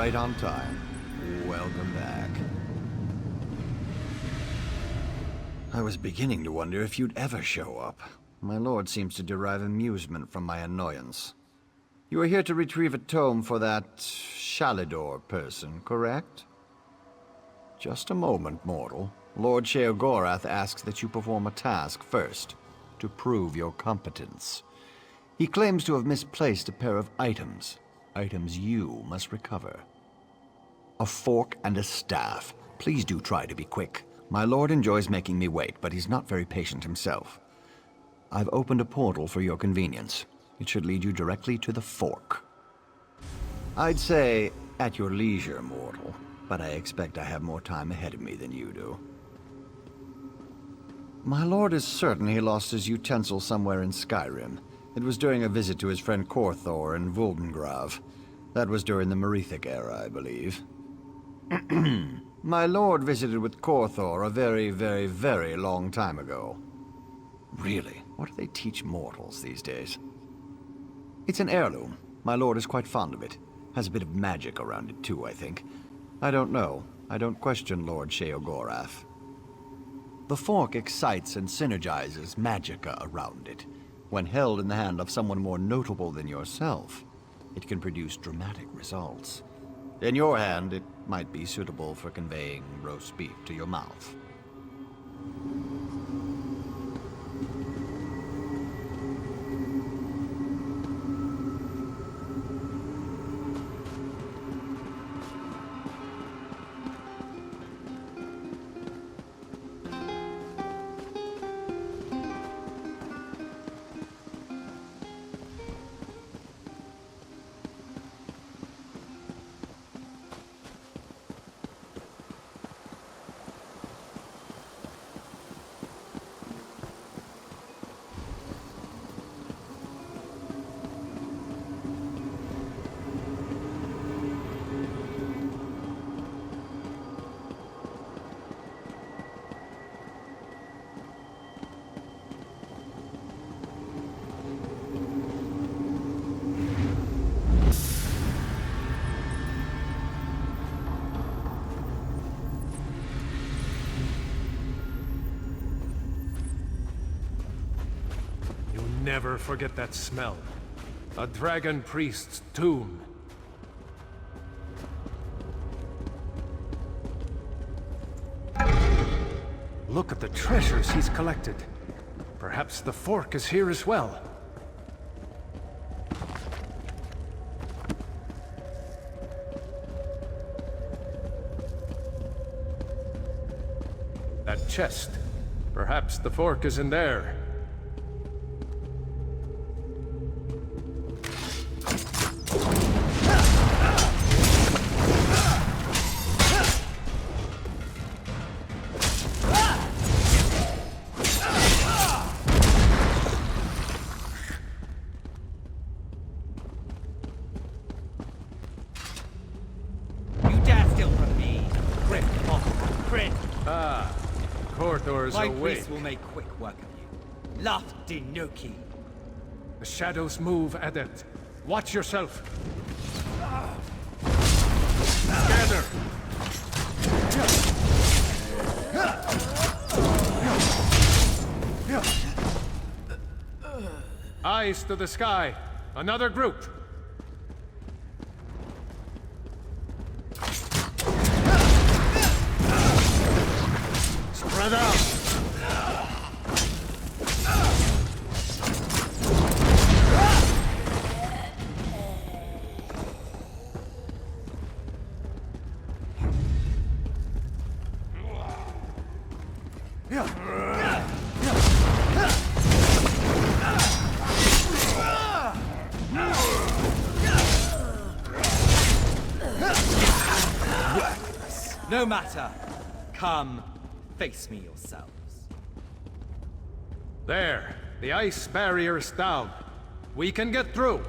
right on time. Welcome back. I was beginning to wonder if you'd ever show up. My lord seems to derive amusement from my annoyance. You are here to retrieve a tome for that Shalidor person, correct? Just a moment, mortal. Lord Sheogorath asks that you perform a task first, to prove your competence. He claims to have misplaced a pair of items you must recover. A fork and a staff. Please do try to be quick. My lord enjoys making me wait, but he's not very patient himself. I've opened a portal for your convenience. It should lead you directly to the fork. I'd say, at your leisure, mortal, but I expect I have more time ahead of me than you do. My lord is certain he lost his utensil somewhere in Skyrim. It was during a visit to his friend Korthor in Vuldengrav. That was during the Merethic era, I believe. My lord visited with Korthor a very, very, very long time ago. Really? What do they teach mortals these days? It's an heirloom. My lord is quite fond of it. Has a bit of magic around it too, I think. I don't know. I don't question Lord Sheogorath. The fork excites and synergizes magicka around it. When held in the hand of someone more notable than yourself, it can produce dramatic results. In your hand, it might be suitable for conveying roast beef to your mouth. Never forget that smell. A dragon priest's tomb. Look at the treasures he's collected. Perhaps the fork is here as well. That chest. Perhaps the fork is in there. Korthor's My awake. priest will make quick work of you. Lafdinoki. The shadows move, Adept. Watch yourself. Gather. Eyes to the sky. Another group. Spread out. No matter. Come, face me yourselves. There. The ice barrier is down. We can get through.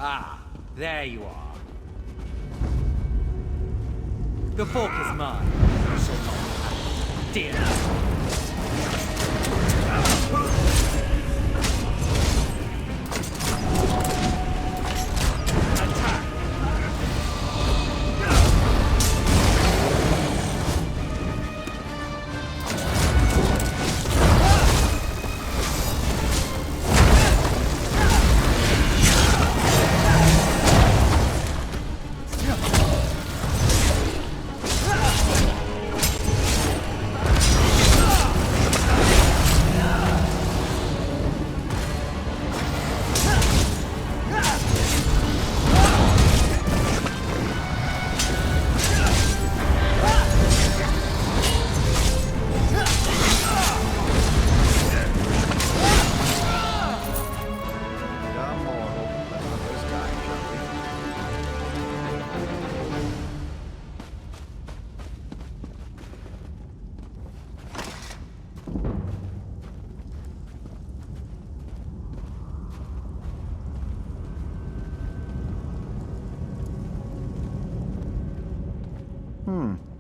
Ah, there you are. The fork is mine. You shall not have it, dear.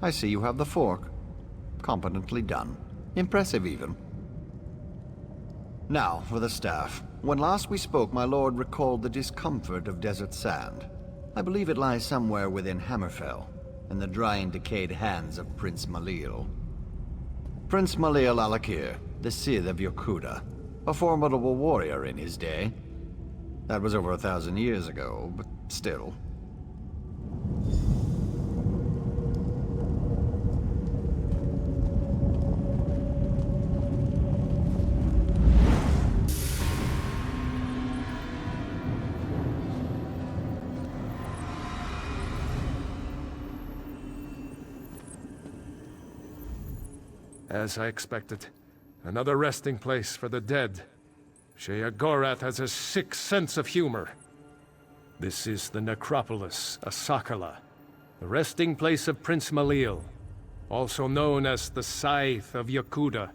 I see you have the fork. Competently done. Impressive, even. Now, for the staff. When last we spoke, my lord recalled the discomfort of desert sand. I believe it lies somewhere within Hammerfell, in the dry and decayed hands of Prince Malil. Prince Malil Alakir, the Sith of Yokuda, a formidable warrior in his day. That was over 1,000 years ago, but still. As I expected. Another resting place for the dead. Sheogorath has a sick sense of humor. This is the necropolis, Asakala, the resting place of Prince Malil, also known as the Scythe of Yokuda.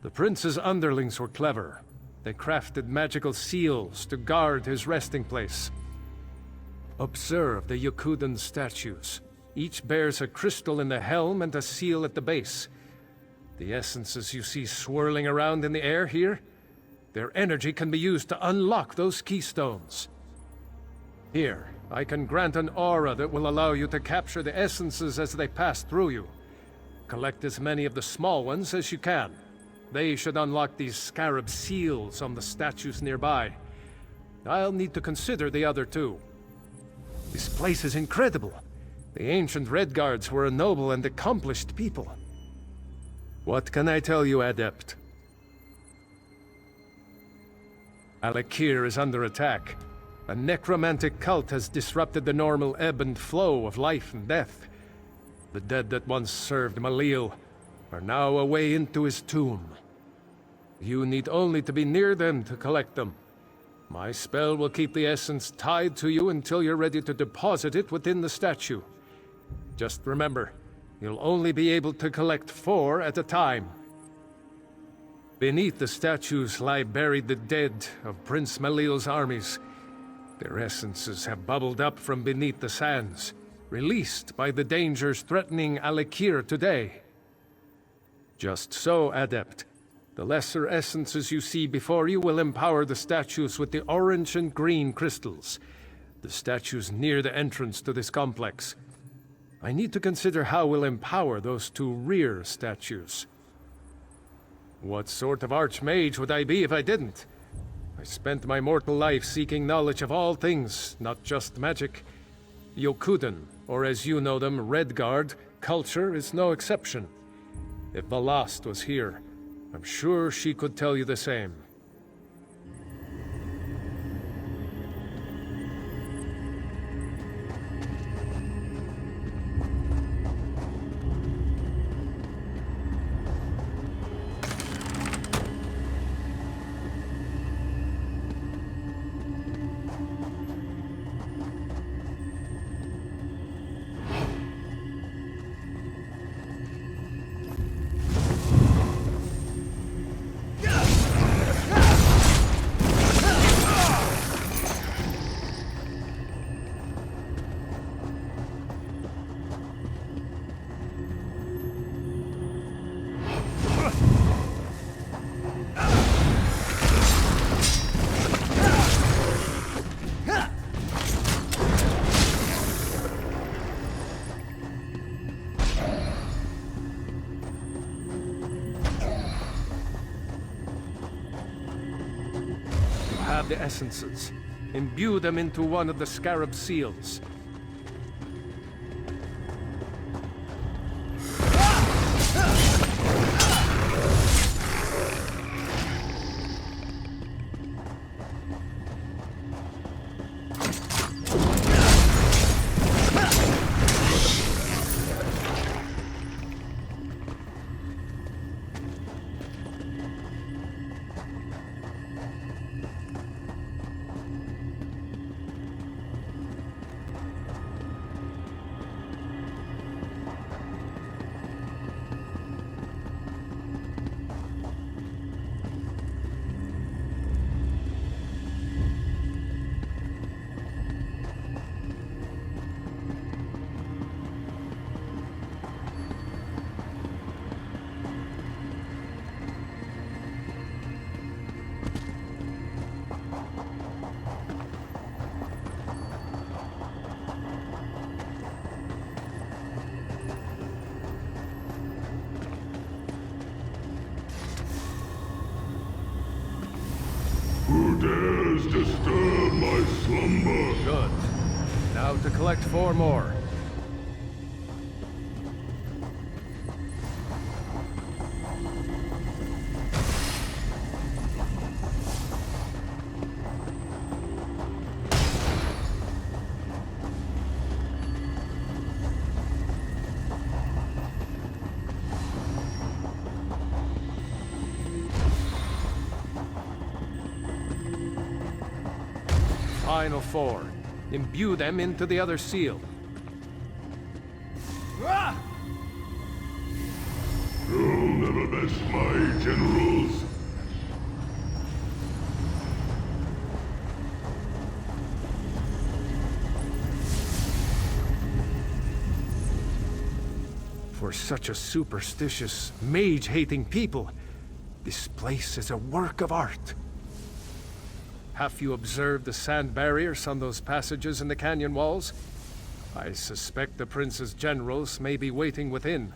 The prince's underlings were clever. They crafted magical seals to guard his resting place. Observe the Yokudan statues. Each bears a crystal in the helm and a seal at the base. The essences you see swirling around in the air here, their energy can be used to unlock those keystones. Here, I can grant an aura that will allow you to capture the essences as they pass through you. Collect as many of the small ones as you can. They should unlock these scarab seals on the statues nearby. I'll need to consider the other two. This place is incredible. The ancient Redguards were a noble and accomplished people. What can I tell you, Adept? Alakir is under attack. A necromantic cult has disrupted the normal ebb and flow of life and death. The dead that once served Malil are now away into his tomb. You need only to be near them to collect them. My spell will keep the essence tied to you until you're ready to deposit it within the statue. Just remember, you'll only be able to collect 4 at a time. Beneath the statues lie buried the dead of Prince Malil's armies. Their essences have bubbled up from beneath the sands, released by the dangers threatening Alakir today. Just so, Adept. The lesser essences you see before you will empower the statues with the orange and green crystals. The statues near the entrance to this complex. I need to consider how we'll empower those 2 rear statues. What sort of archmage would I be if I didn't? I spent my mortal life seeking knowledge of all things, not just magic. Yokudan, or as you know them, Redguard, culture is no exception. If Valast was here, I'm sure she could tell you the same. the essences. Imbue them into one of the scarab seals. Who dares disturb my slumber? Good. Now to collect 4 more. Final 4. Imbue them into the other seal. You'll never best my generals. For such a superstitious, mage-hating people, this place is a work of art. Have you observed the sand barriers on those passages in the canyon walls? I suspect the prince's generals may be waiting within.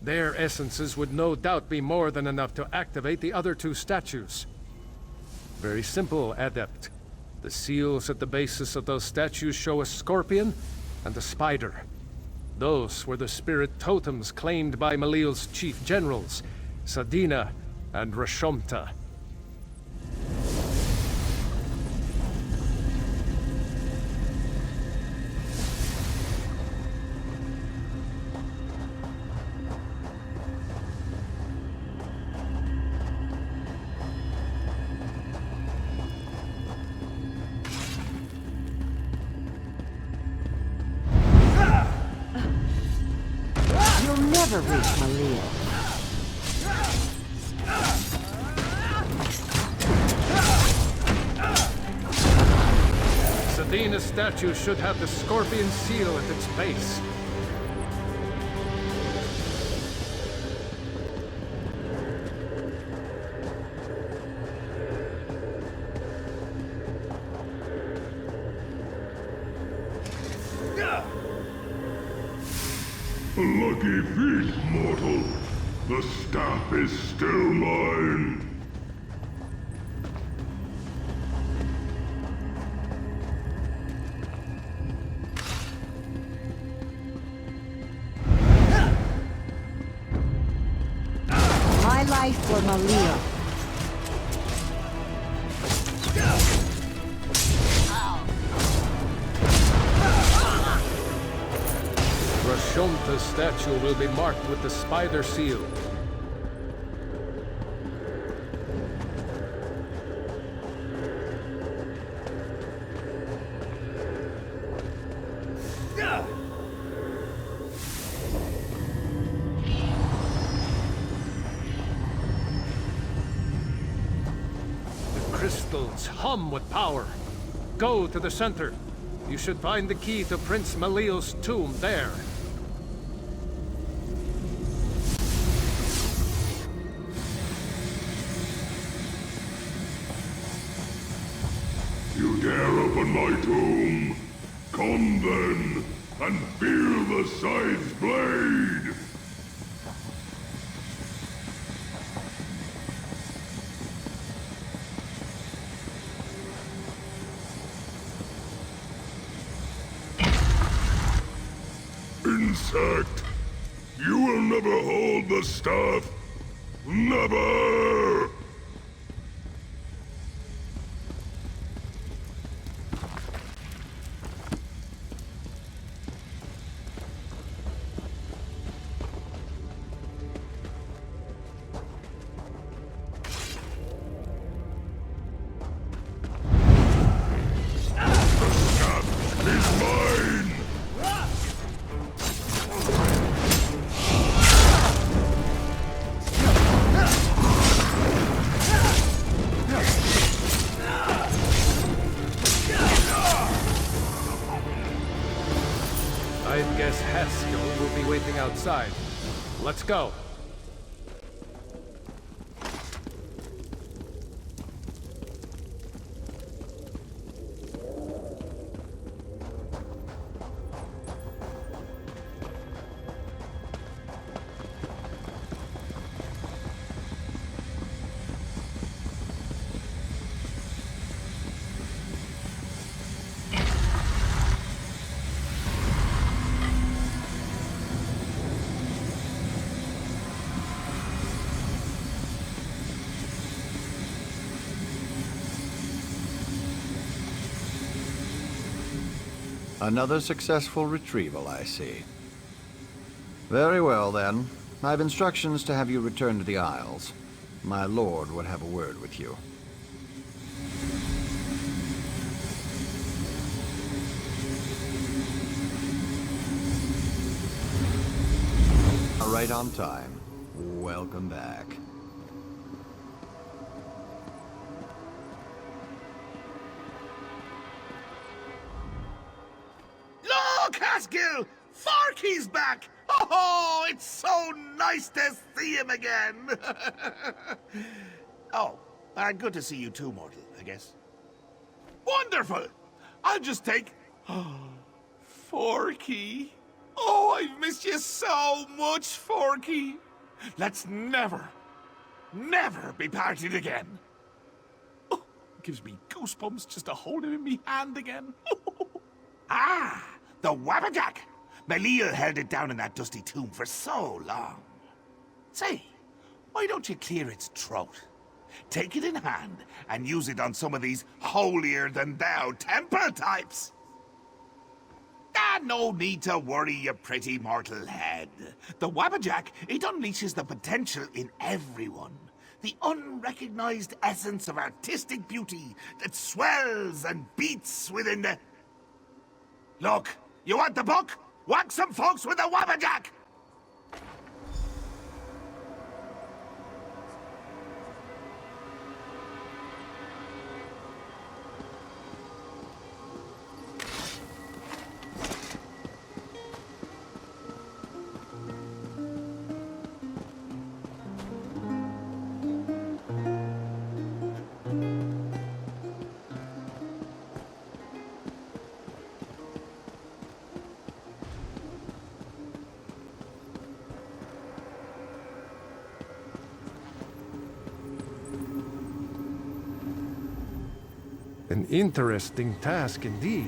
Their essences would no doubt be more than enough to activate the other 2 statues. Very simple, Adept. The seals at the basis of those statues show a scorpion and a spider. Those were the spirit totems claimed by Malleol's chief generals, Sadina and Rashomta. Never reach Malleol. Sadina's statue should have the scorpion seal at its base. Lucky feet, mortal. The staff is still mine. My life for Malleol. Rashomta's statue will be marked with the spider seal. The crystals hum with power. Go to the center. You should find the key to Prince Malleol's tomb there. You dare open my tomb? Come then, and feel the scythe's blade! never hold the staff. Never! I guess Haskell will be waiting outside. Let's go. Another successful retrieval, I see. Very well, then. I've instructions to have you return to the Isles. My lord would have a word with you. Right on time. Welcome back. Look, Haskell! Farkey's back! Oh, it's so nice to see him again! Oh, and good to see you too, mortal, I guess. Wonderful! I'll just take... Forky. Oh, I've missed you so much, Forky. Let's never be parted again. Oh, gives me goosebumps just to hold him in me hand again. Ah, the Wabbajack. Malil held it down in that dusty tomb for so long. Say, why don't you clear its throat? Take it in hand and use it on some of these holier-than-thou temple types. Ah, no need to worry, you pretty mortal head. The Wabbajack, it unleashes the potential in everyone. The unrecognized essence of artistic beauty that swells and beats within the... Look, you want the book? Whack some folks with the Wabbajack! An interesting task indeed.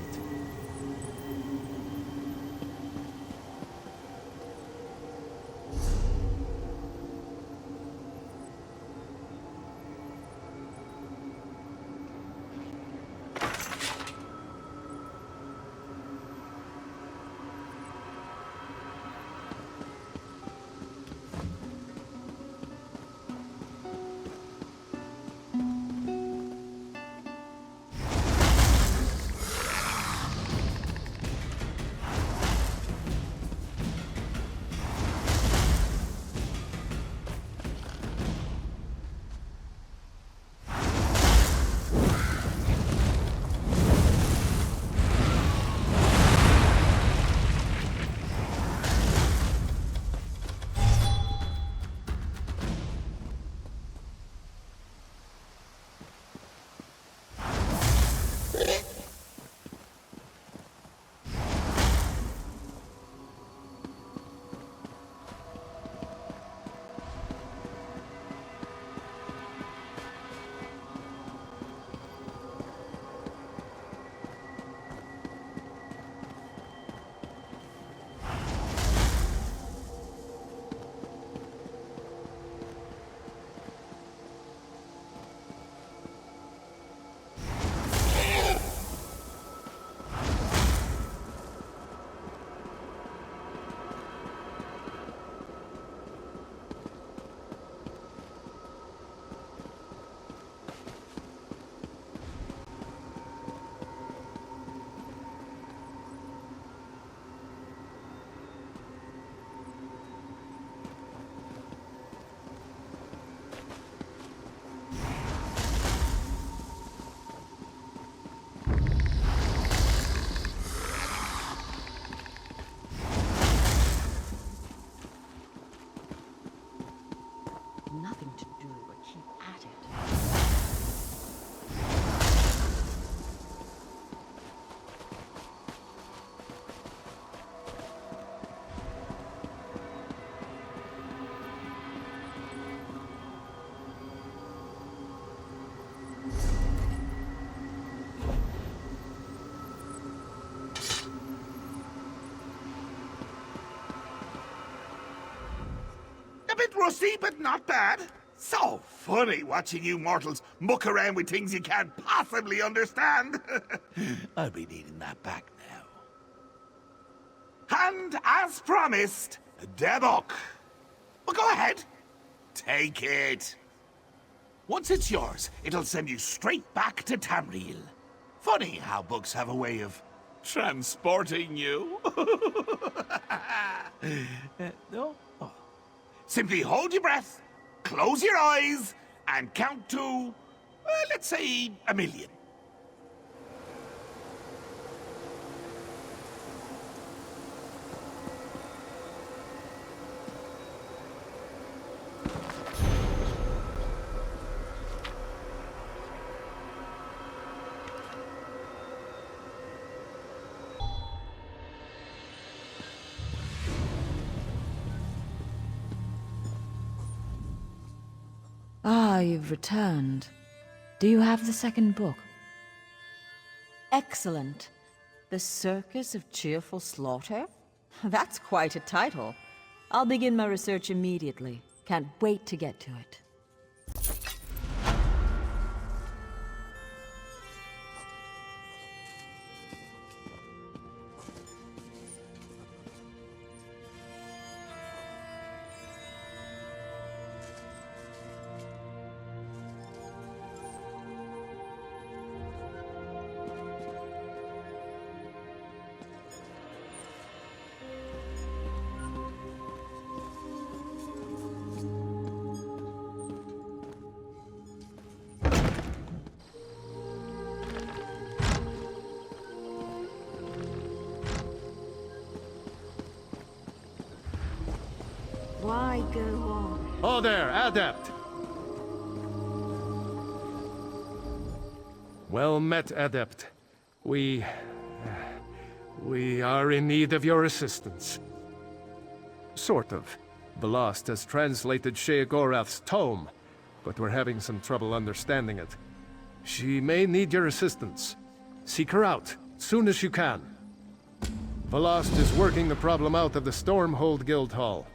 nothing to do but keep at it. A bit rusty, but not bad. So funny watching you mortals muck around with things you can't possibly understand. I'll be needing that back now. And as promised, the book. Well, go ahead. Take it. Once it's yours, it'll send you straight back to Tamriel. Funny how books have a way of transporting you. No? Oh. Simply hold your breath, close your eyes, and count to, let's say, 1,000,000. Ah, you've returned. Do you have the second book? Excellent. The Circus of Cheerful Slaughter? That's quite a title. I'll begin my research immediately. Can't wait to get to it. Why go on? Oh there, Adept! Well met, Adept. We are in need of your assistance. Sort of. Velost has translated Sheogorath's tome, but we're having some trouble understanding it. She may need your assistance. Seek her out, soon as you can. Velost is working the problem out of the Stormhold Guildhall.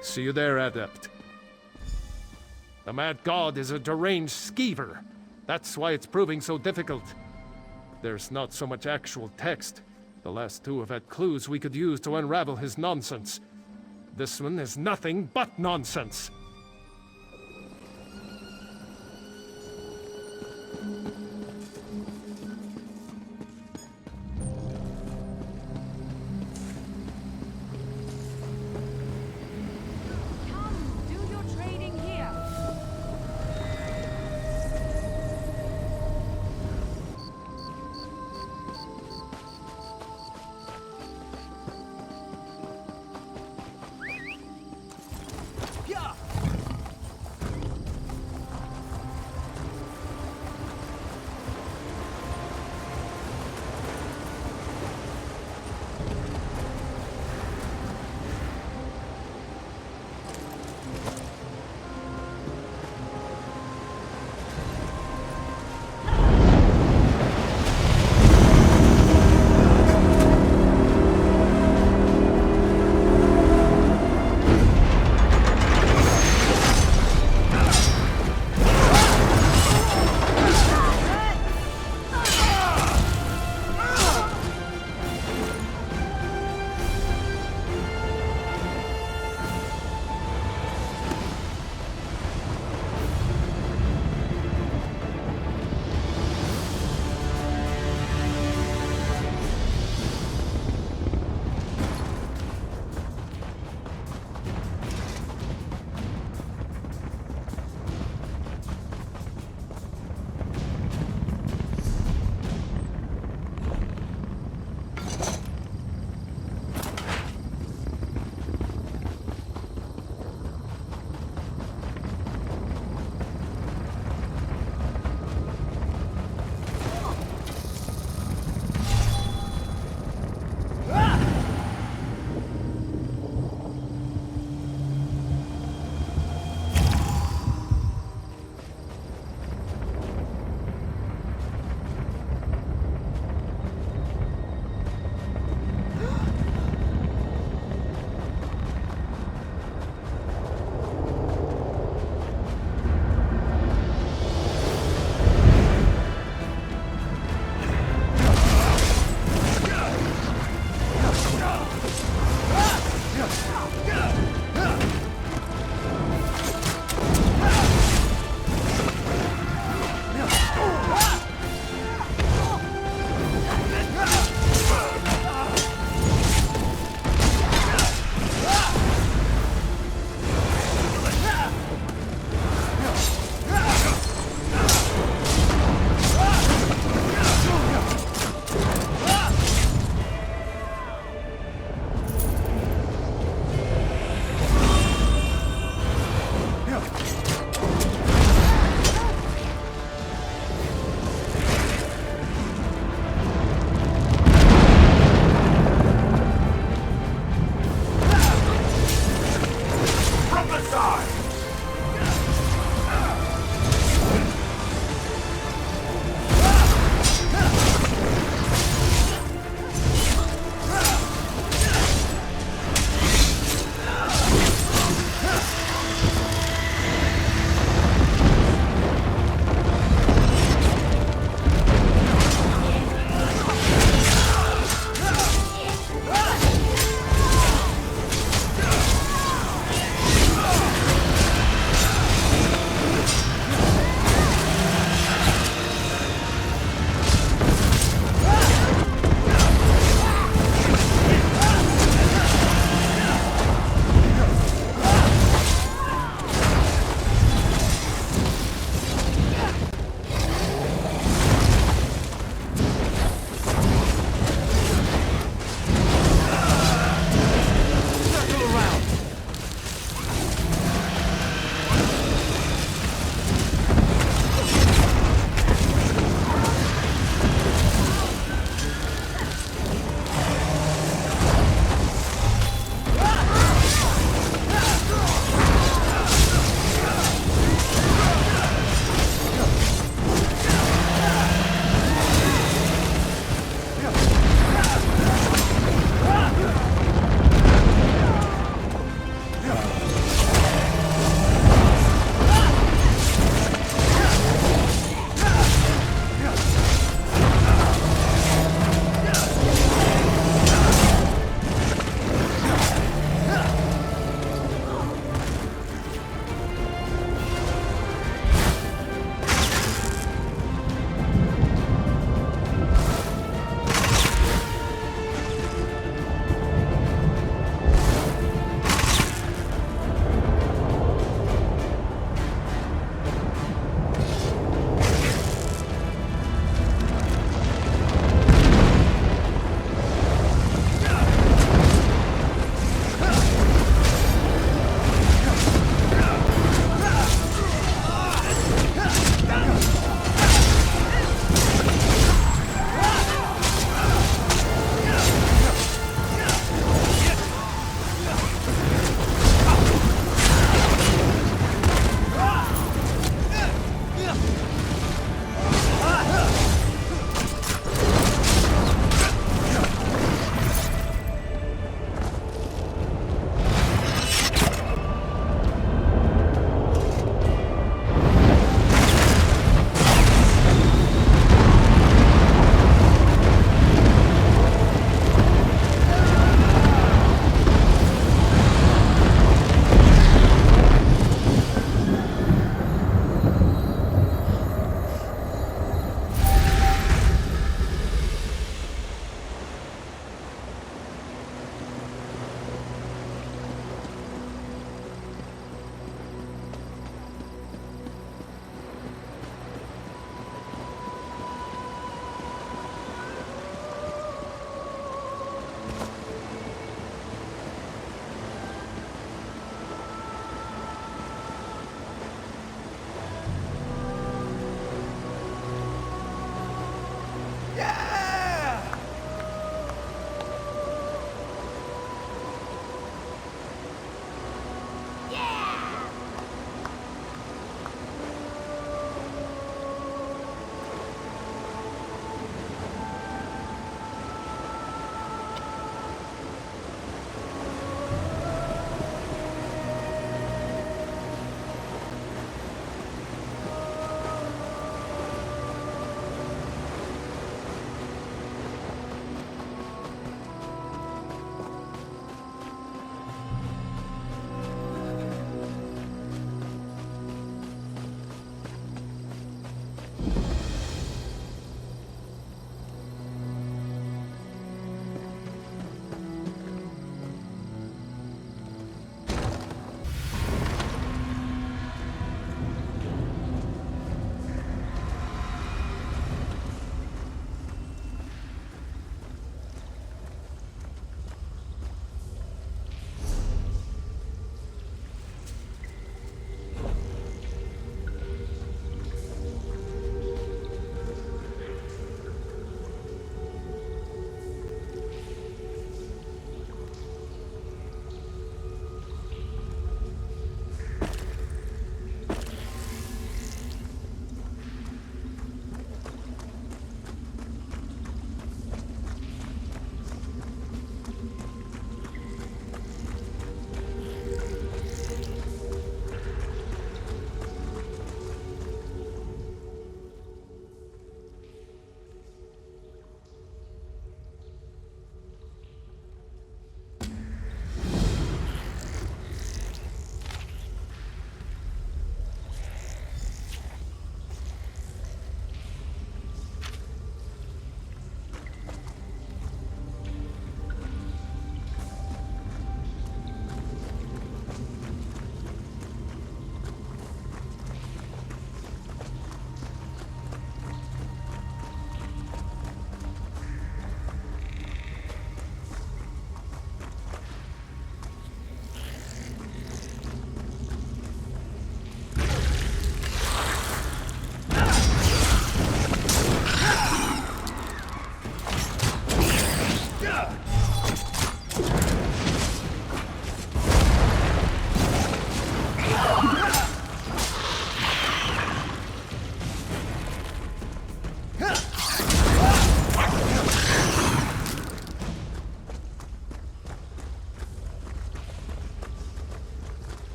See you there, Adept. The Mad God is a deranged skeever. That's why it's proving so difficult. There's not so much actual text. The last two have had clues we could use to unravel his nonsense. This one is nothing but nonsense. Come, do your trading here. Yeah!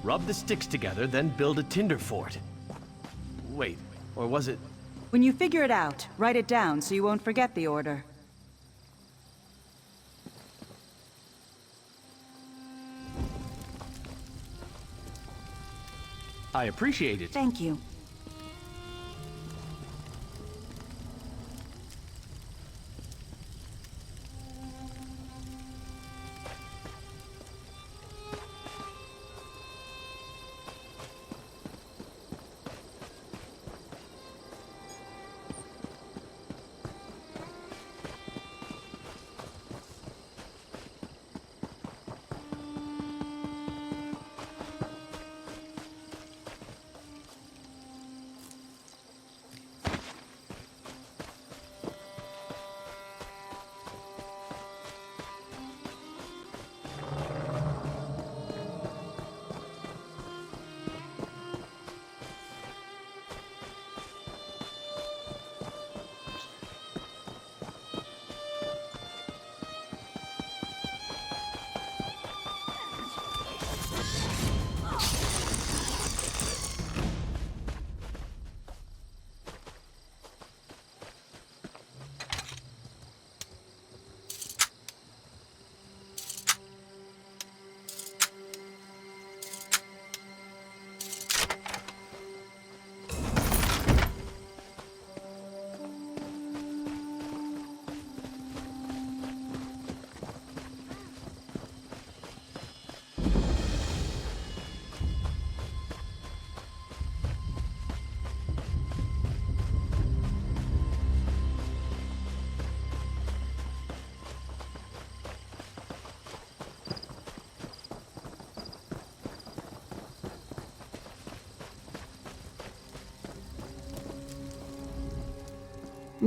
Rub the sticks together, then build a tinder fort. Wait, or was it... When you figure it out, write it down so you won't forget the order. I appreciate it. Thank you.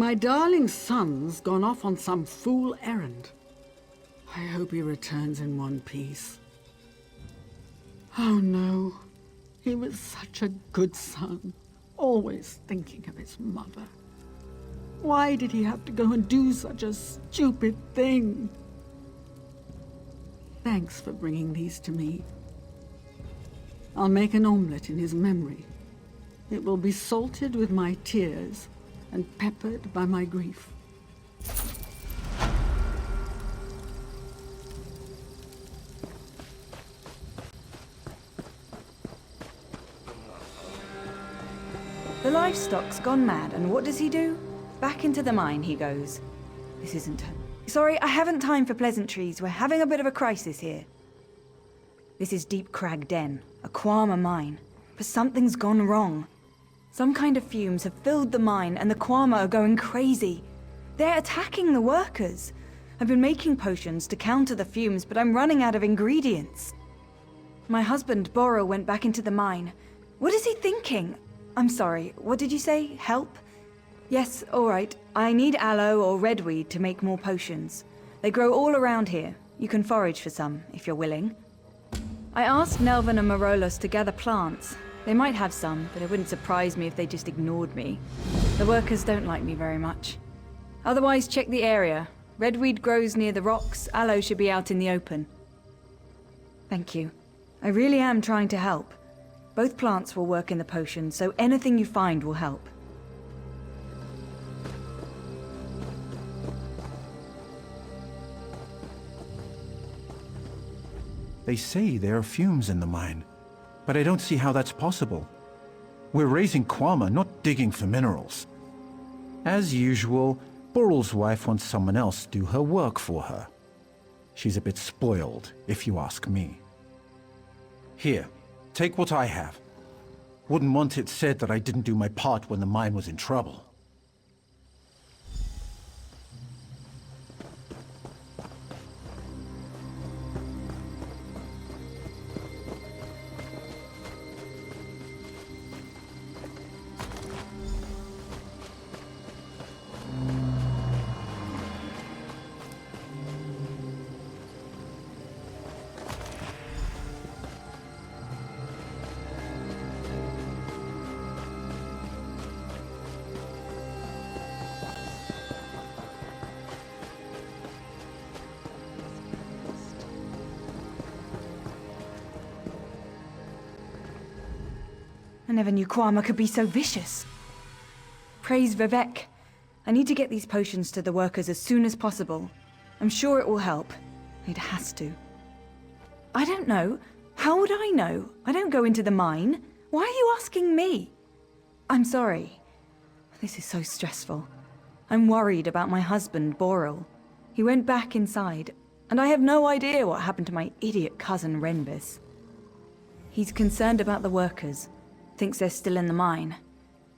My darling son's gone off on some fool errand. I hope he returns in one piece. Oh no, he was such a good son, always thinking of his mother. Why did he have to go and do such a stupid thing? Thanks for bringing these to me. I'll make an omelette in his memory. It will be salted with my tears and peppered by my grief. The livestock's gone mad, and what does he do? Back into the mine he goes. This isn't... Sorry, I haven't time for pleasantries. We're having a bit of a crisis here. This is Deep Crag Den, a Quama mine. But something's gone wrong. Some kind of fumes have filled the mine, and the Quama are going crazy. They're attacking the workers. I've been making potions to counter the fumes, but I'm running out of ingredients. My husband, Boro, went back into the mine. What is he thinking? I'm sorry, what did you say? Help? Yes, all right. I need aloe or redweed to make more potions. They grow all around here. You can forage for some, if you're willing. I asked Nelvin and Marolos to gather plants. They might have some, but it wouldn't surprise me if they just ignored me. The workers don't like me very much. Otherwise, check the area. Redweed grows near the rocks, aloe should be out in the open. Thank you. I really am trying to help. Both plants will work in the potion, so anything you find will help. They say there are fumes in the mine, but I don't see how that's possible. We're raising Kwama, not digging for minerals. As usual, Borrel's wife wants someone else to do her work for her. She's a bit spoiled, if you ask me. Here, take what I have. Wouldn't want it said that I didn't do my part when the mine was in trouble. I never knew Kwama could be so vicious. Praise Vivek. I need to get these potions to the workers as soon as possible. I'm sure it will help. It has to. I don't know. How would I know? I don't go into the mine. Why are you asking me? I'm sorry. This is so stressful. I'm worried about my husband, Borrel. He went back inside, and I have no idea what happened to my idiot cousin, Renvis. He's concerned about the workers. Thinks they're still in the mine.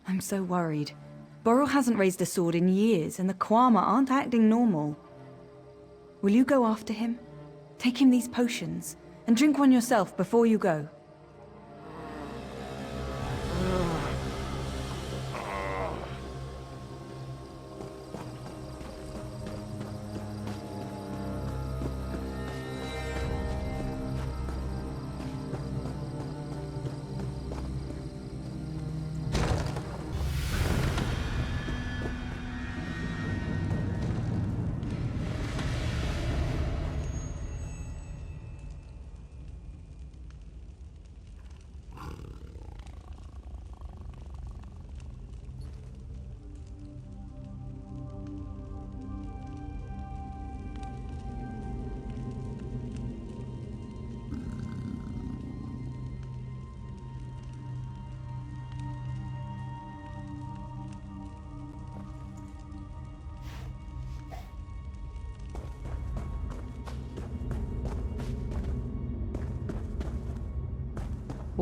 I'm so worried. Borrel hasn't raised a sword in years, and the Kwama aren't acting normal. Will you go after him? Take him these potions, and drink one yourself before you go.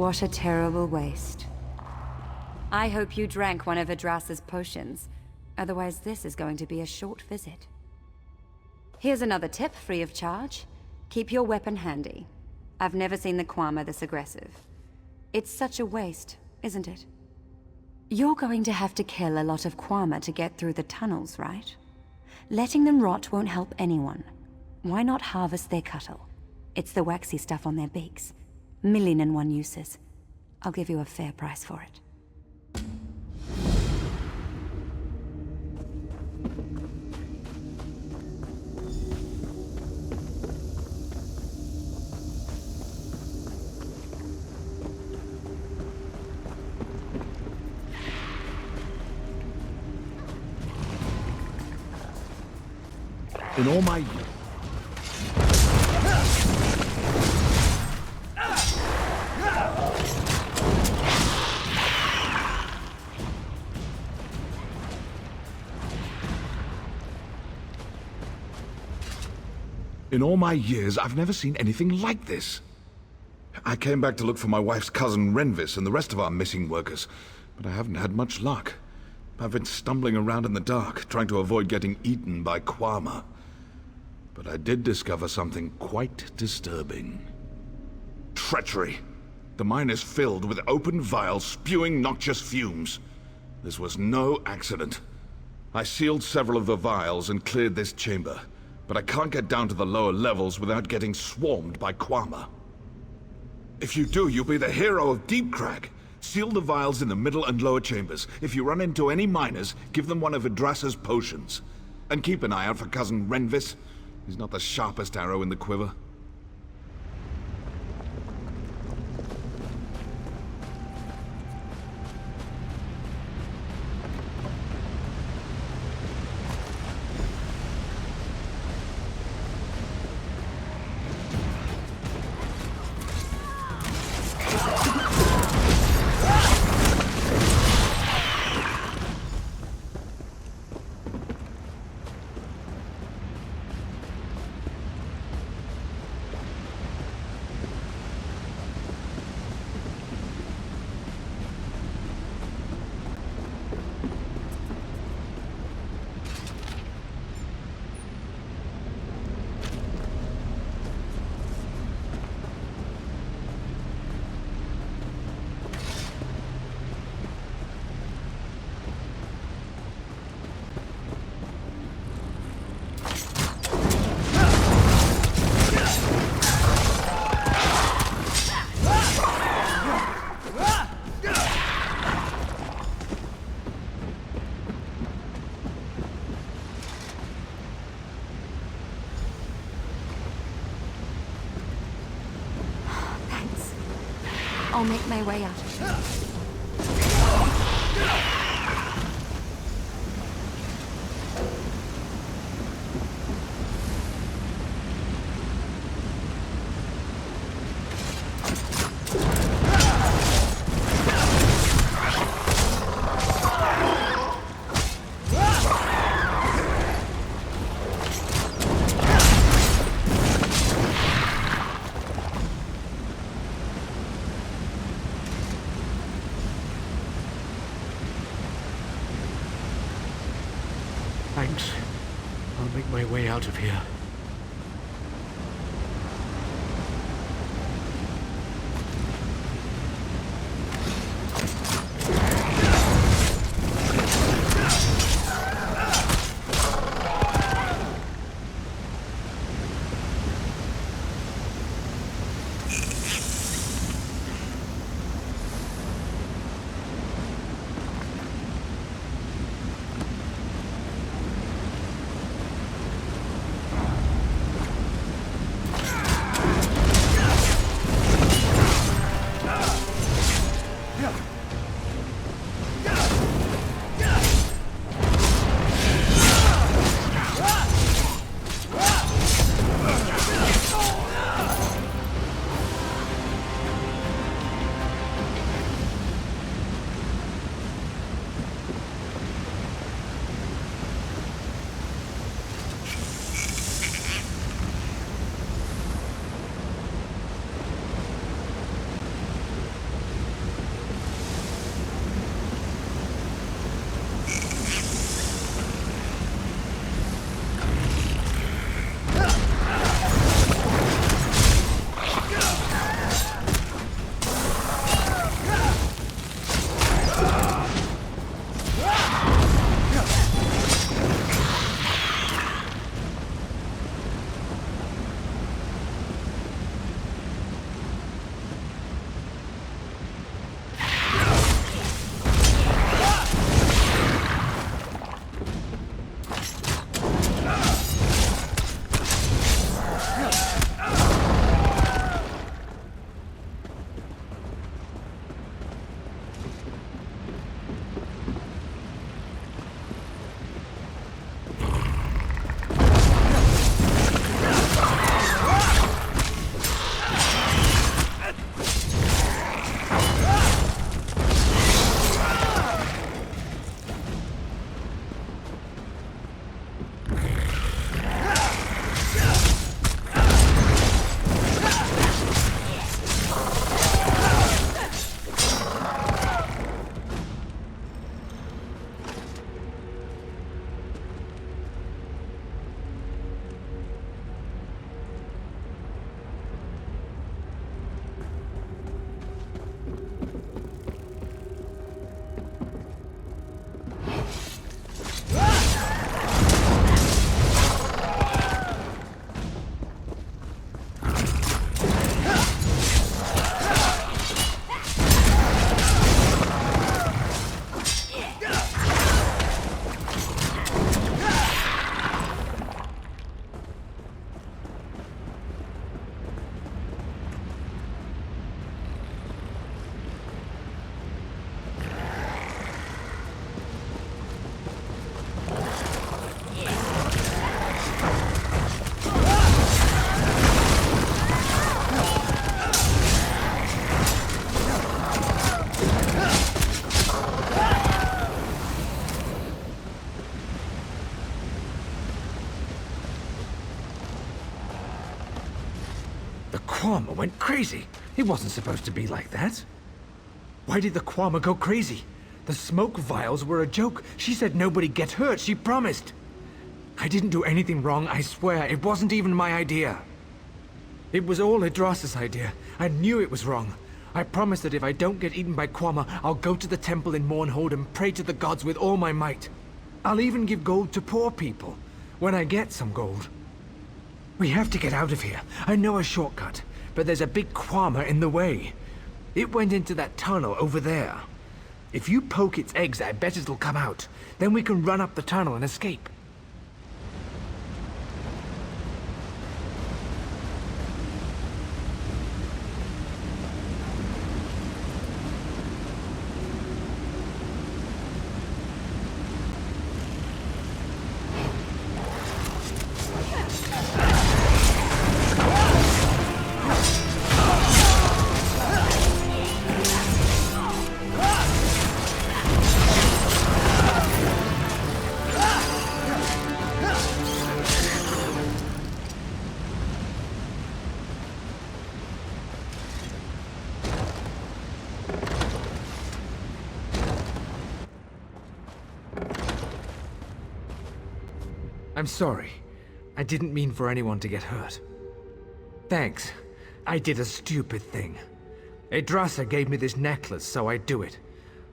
What a terrible waste. I hope you drank one of Adrasa's potions. Otherwise, this is going to be a short visit. Here's another tip, free of charge. Keep your weapon handy. I've never seen the Kwama this aggressive. It's such a waste, isn't it? You're going to have to kill a lot of Kwama to get through the tunnels, right? Letting them rot won't help anyone. Why not harvest their cuttle? It's the waxy stuff on their beaks. 1,000,001 uses. I'll give you a fair price for it. In all my... In all my years, I've never seen anything like this. I came back to look for my wife's cousin Renvis and the rest of our missing workers, but I haven't had much luck. I've been stumbling around in the dark, trying to avoid getting eaten by Kwama. But I did discover something quite disturbing. Treachery. The mine is filled with open vials spewing noxious fumes. This was no accident. I sealed several of the vials and cleared this chamber, but I can't get down to the lower levels without getting swarmed by Kwama. If you do, you'll be the hero of Deep Crag. Seal the vials in the middle and lower chambers. If you run into any miners, give them one of Yggdrasil's potions. And keep an eye out for Cousin Renvis. He's not the sharpest arrow in the quiver. I'll make my way out. Thanks. I'll make my way out of here. Quama went crazy. It wasn't supposed to be like that. Why did the Quama go crazy? The smoke vials were a joke. She said nobody get hurt. She promised. I didn't do anything wrong, I swear. It wasn't even my idea. It was all Idras's idea. I knew it was wrong. I promised that if I don't get eaten by Quama, I'll go to the temple in Mournhold and pray to the gods with all my might. I'll even give gold to poor people, when I get some gold. We have to get out of here. I know a shortcut, but there's a big Quama in the way. It went into that tunnel over there. If you poke its eggs, I bet it'll come out. Then we can run up the tunnel and escape. I'm sorry. I didn't mean for anyone to get hurt. Thanks. I did a stupid thing. Yggdrasil gave me this necklace, so I do it.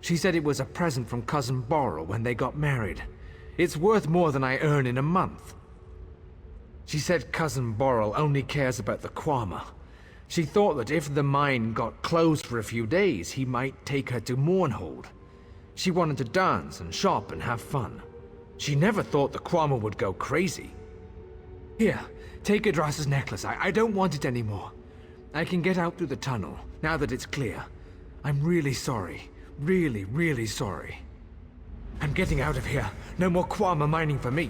She said it was a present from Cousin Borrel when they got married. It's worth more than I earn in a month. She said Cousin Borrel only cares about the Quama. She thought that if the mine got closed for a few days, he might take her to Mournhold. She wanted to dance and shop and have fun. She never thought the Quama would go crazy. Here, take Yggdrasil's necklace. I don't want it anymore. I can get out through the tunnel, now that it's clear. I'm really sorry. Really, really sorry. I'm getting out of here. No more Quama mining for me.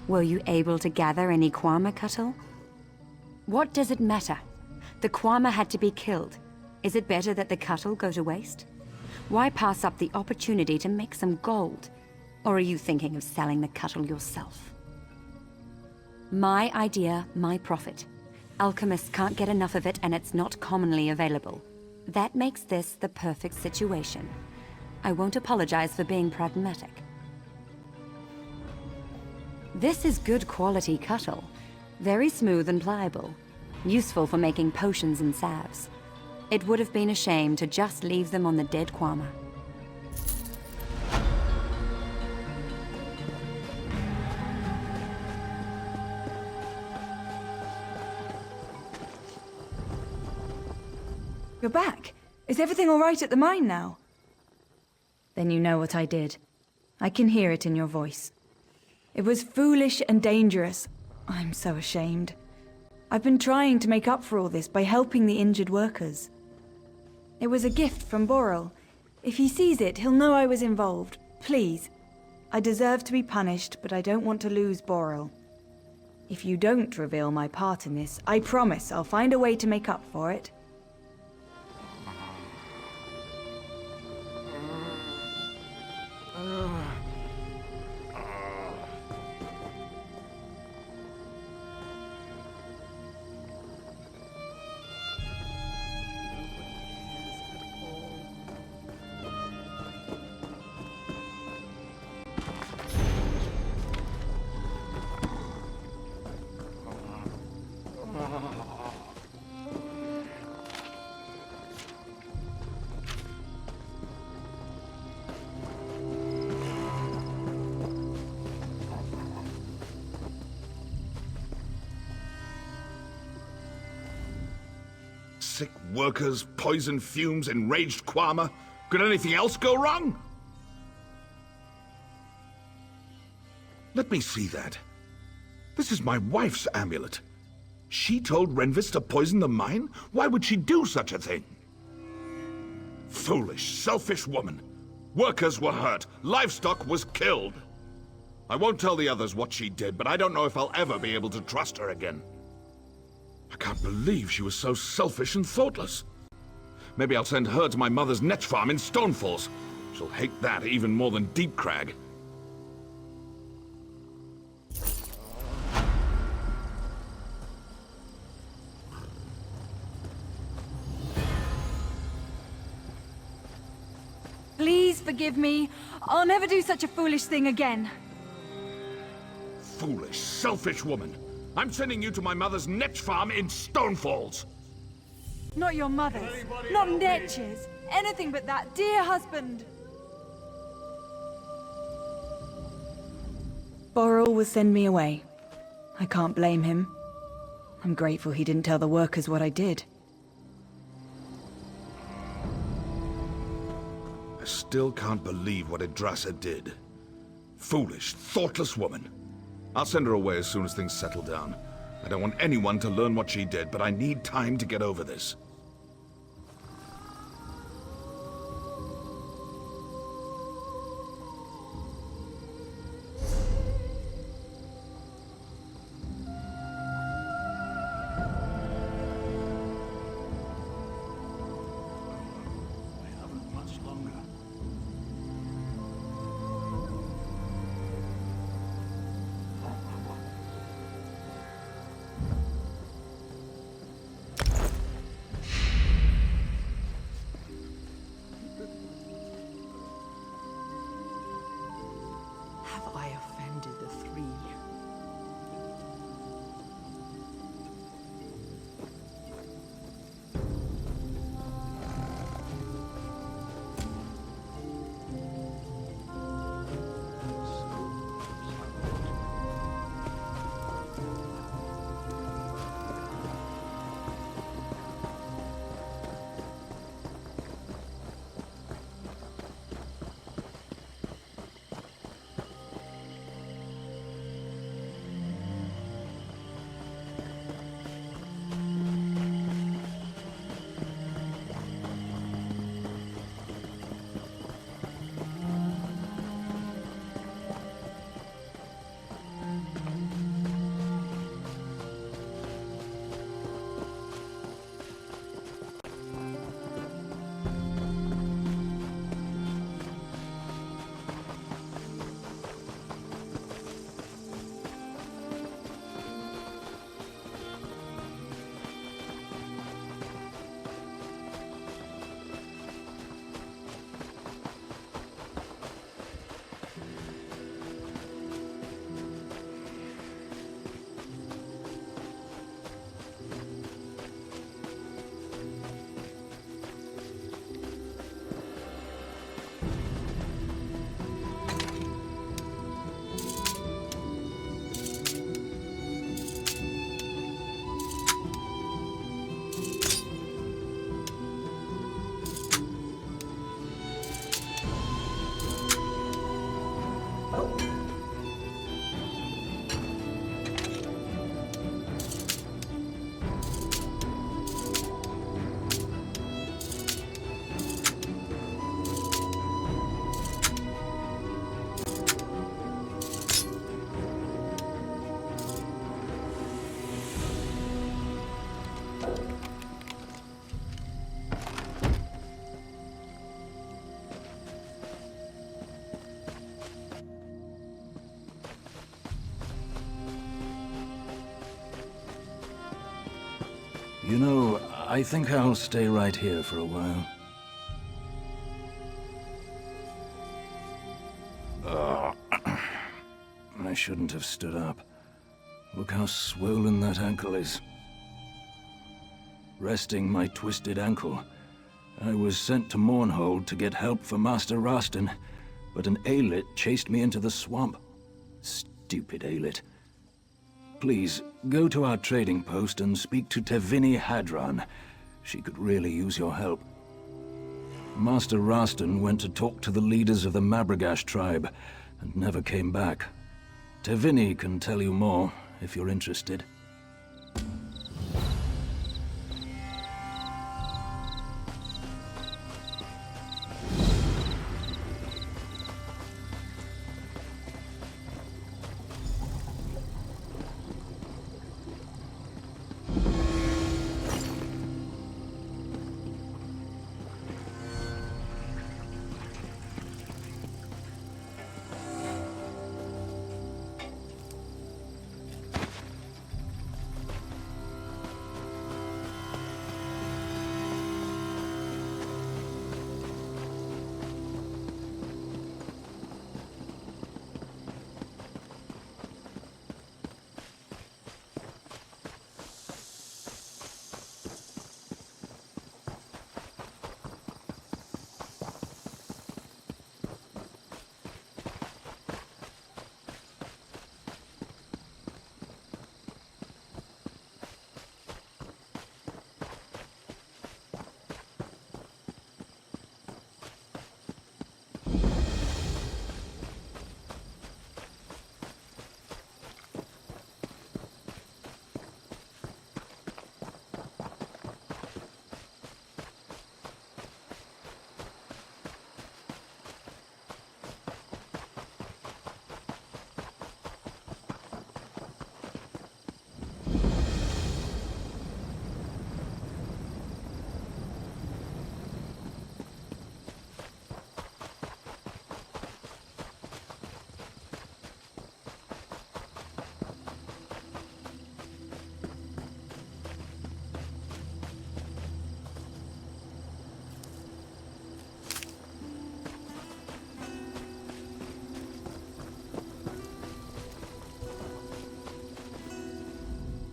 Were you able to gather any Quama, Cuttle? What does it matter? The Quama had to be killed. Is it better that the Cuttle go to waste? Why pass up the opportunity to make some gold? Or are you thinking of selling the Cuttle yourself? My idea, my profit. Alchemists can't get enough of it, and it's not commonly available. That makes this the perfect situation. I won't apologize for being pragmatic. This is good quality Cuttle. Very smooth and pliable. Useful for making potions and salves. It would have been a shame to just leave them on the dead Quama. You're back. Is everything all right at the mine now? Then you know what I did. I can hear it in your voice. It was foolish and dangerous. I'm so ashamed. I've been trying to make up for all this by helping the injured workers. It was a gift from Borrel. If he sees it, he'll know I was involved. Please. I deserve to be punished, but I don't want to lose Borrel. If you don't reveal my part in this, I promise I'll find a way to make up for it. Sick workers, poison fumes, enraged Kwama. Could anything else go wrong? Let me see that. This is my wife's amulet. She told Renvis to poison the mine? Why would she do such a thing? Foolish, selfish woman. Workers were hurt. Livestock was killed. I won't tell the others what she did, but I don't know if I'll ever be able to trust her again. I can't believe she was so selfish and thoughtless. Maybe I'll send her to my mother's net farm in Stonefalls. She'll hate that even more than Deep Crag. Please forgive me. I'll never do such a foolish thing again. Foolish, selfish woman. I'm sending you to my mother's net farm in Stonefalls. Not your mother's. Not Netch's. Anything but that, dear husband. Boral will send me away. I can't blame him. I'm grateful he didn't tell the workers what I did. I still can't believe what Yggdrasil did. Foolish, thoughtless woman. I'll send her away as soon as things settle down. I don't want anyone to learn what she did, but I need time to get over this. Have I offended the three? You know, I think I'll stay right here for a while. I shouldn't have stood up. Look how swollen that ankle is. Resting my twisted ankle, I was sent to Mournhold to get help for Master Rastin, but an Aelit chased me into the swamp. Stupid Aelit. Please, go to our trading post and speak to Tevini Hadron. She could really use your help. Master Rastan went to talk to the leaders of the Mabragash tribe, and never came back. Tevini can tell you more, if you're interested.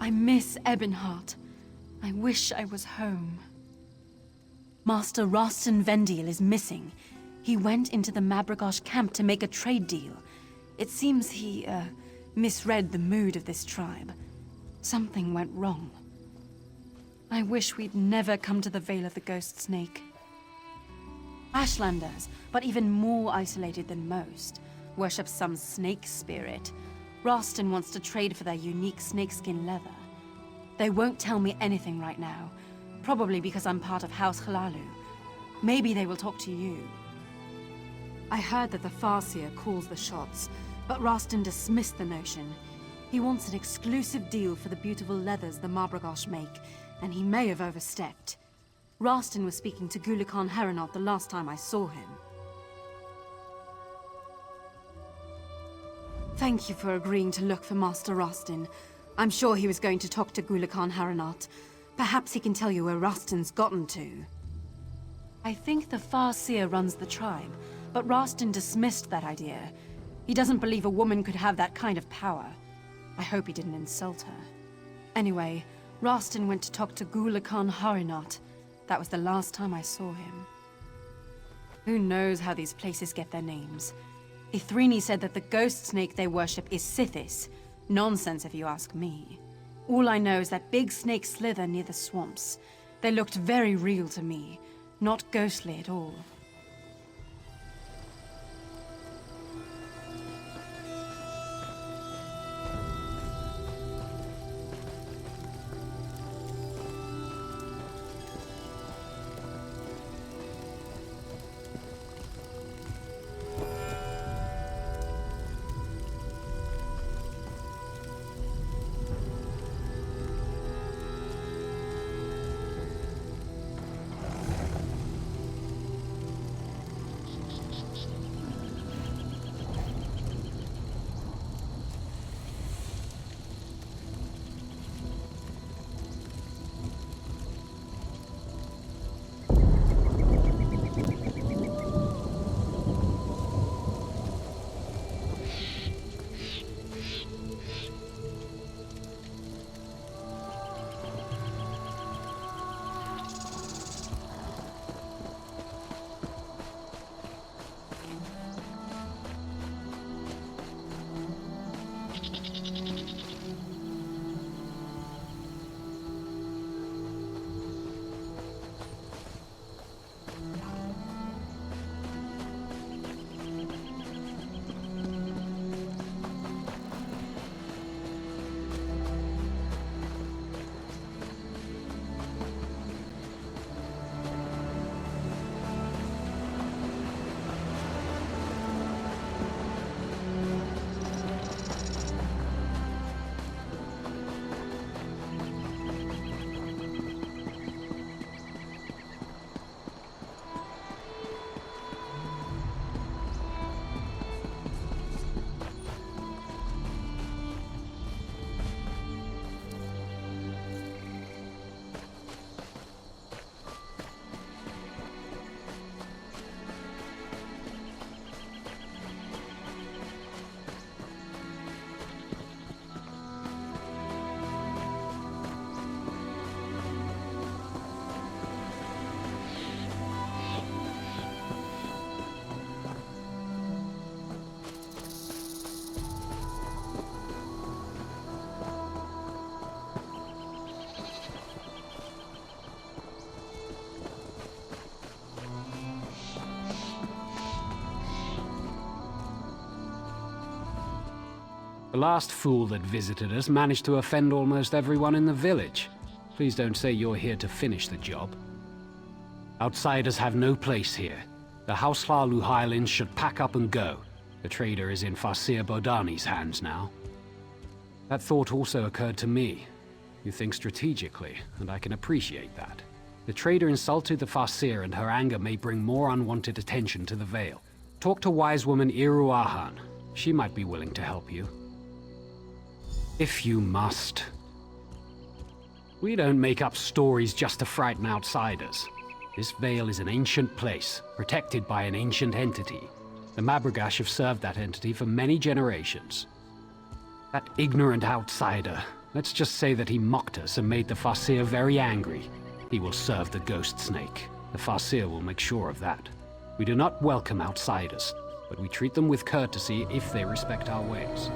I miss Ebonheart. I wish I was home. Master Rastan Vendiel is missing. He went into the Mabragash camp to make a trade deal. It seems he, misread the mood of this tribe. Something went wrong. I wish we'd never come to the Vale of the Ghost Snake. Ashlanders, but even more isolated than most, worship some snake spirit. Rastan wants to trade for their unique snakeskin leather. They won't tell me anything right now, probably because I'm part of House Hlaalu. Maybe they will talk to you. I heard that the Farseer calls the shots, but Rastan dismissed the notion. He wants an exclusive deal for the beautiful leathers the Mabragash make, and he may have overstepped. Rastan was speaking to Gulakan Heronot the last time I saw him. Thank you for agreeing to look for Master Rastan. I'm sure he was going to talk to Gulakan Heronot. Perhaps he can tell you where Rastan's gotten to. I think the Farseer runs the tribe, but Rastan dismissed that idea. He doesn't believe a woman could have that kind of power. I hope he didn't insult her. Anyway, Rastan went to talk to Gulakan Heronot. That was the last time I saw him. Who knows how these places get their names? Ithrini said that the ghost snake they worship is Sithis. Nonsense if you ask me. All I know is that big snakes slither near the swamps. They looked very real to me, not ghostly at all. The last fool that visited us managed to offend almost everyone in the village. Please don't say you're here to finish the job. Outsiders have no place here. The Househlalu Highlands should pack up and go. The trader is in Farseer Bodani's hands now. That thought also occurred to me. You think strategically, and I can appreciate that. The trader insulted the Farseer, and her anger may bring more unwanted attention to the Vale. Talk to wise woman Iruahan. She might be willing to help you. If you must. We don't make up stories just to frighten outsiders. This Vale is an ancient place, protected by an ancient entity. The Mabragash have served that entity for many generations. That ignorant outsider, let's just say that he mocked us and made the Farseer very angry. He will serve the Ghost Snake. The Farseer will make sure of that. We do not welcome outsiders, but we treat them with courtesy if they respect our ways.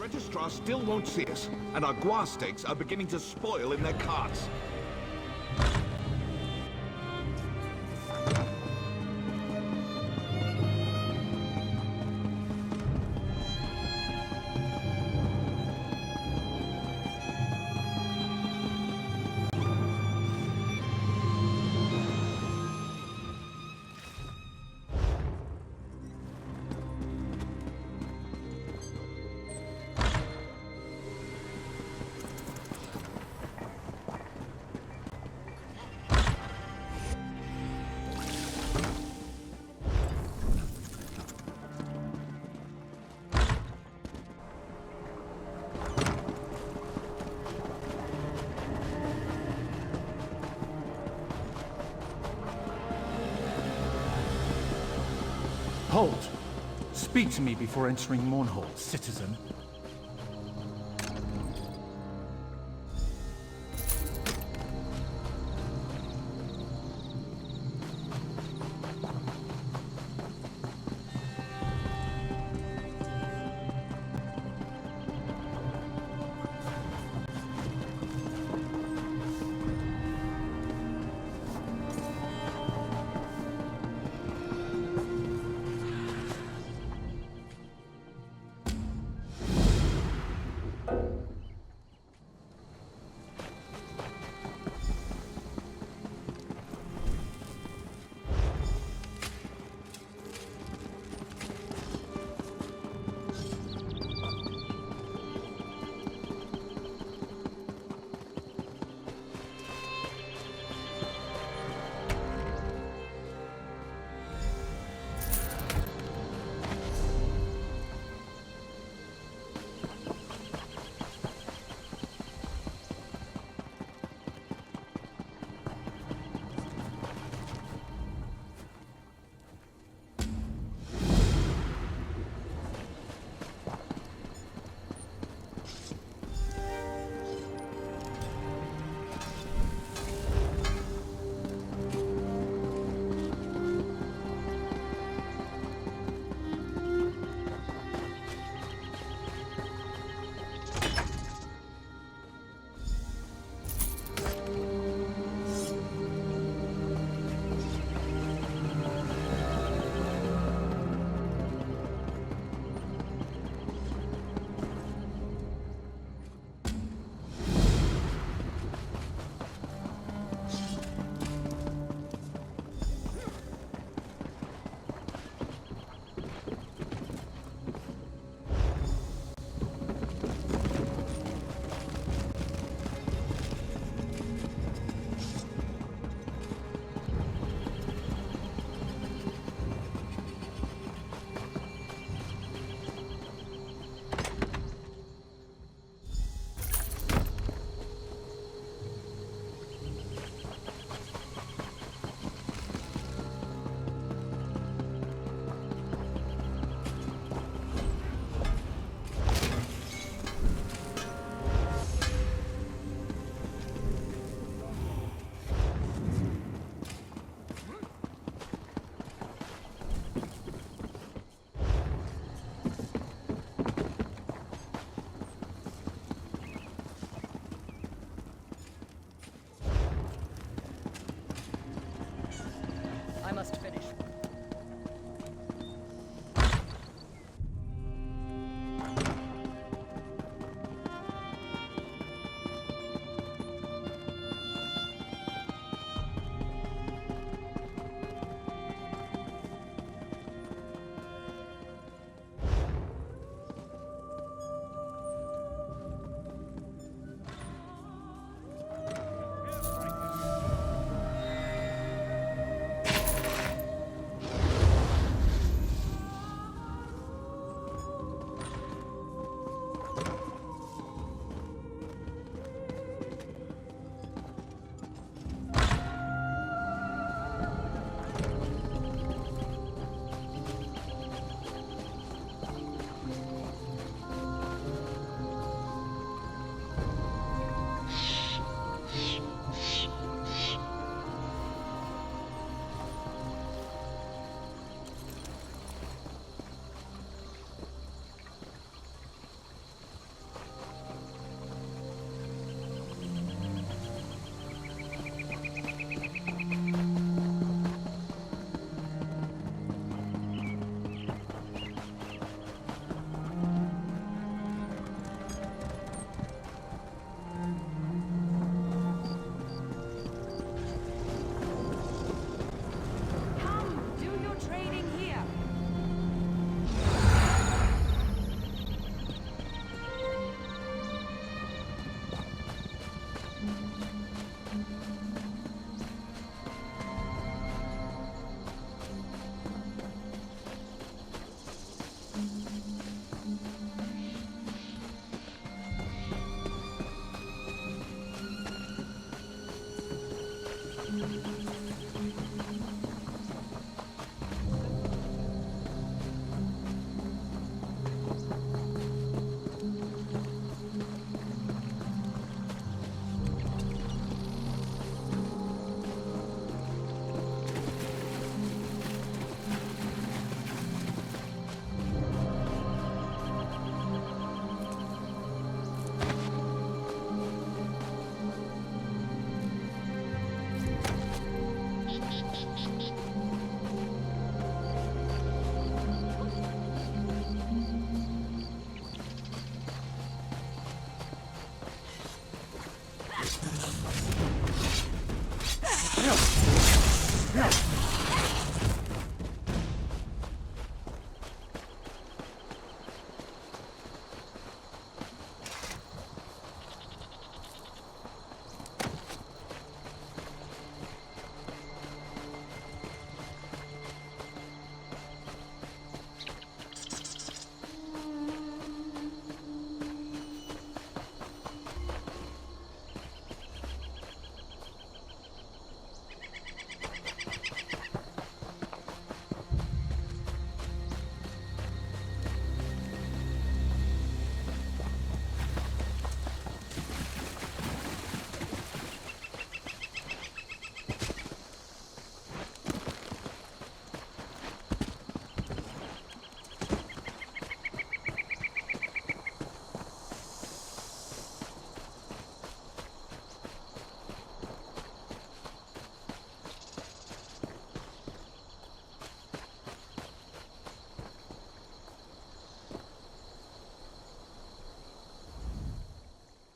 Registrar still won't see us, and our guar steaks are beginning to spoil in their carts. Hold! Speak to me before entering Mournhold, citizen.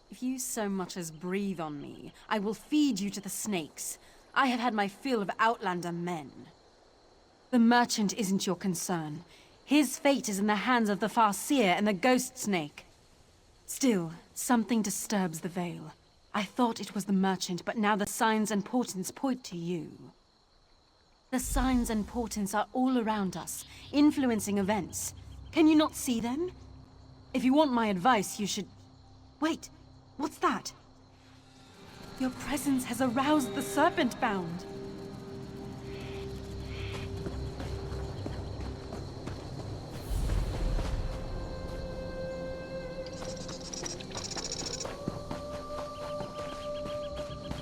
If you so much as breathe on me, I will feed you to the snakes. I have had my fill of Outlander men. The merchant isn't your concern. His fate is in the hands of the Farseer and the Ghost Snake. Still, something disturbs the Vale. I thought it was the merchant, but now the signs and portents point to you. The signs and portents are all around us, influencing events. Can you not see them? If you want my advice, you should... Wait, what's that? Your presence has aroused the Serpent Bound.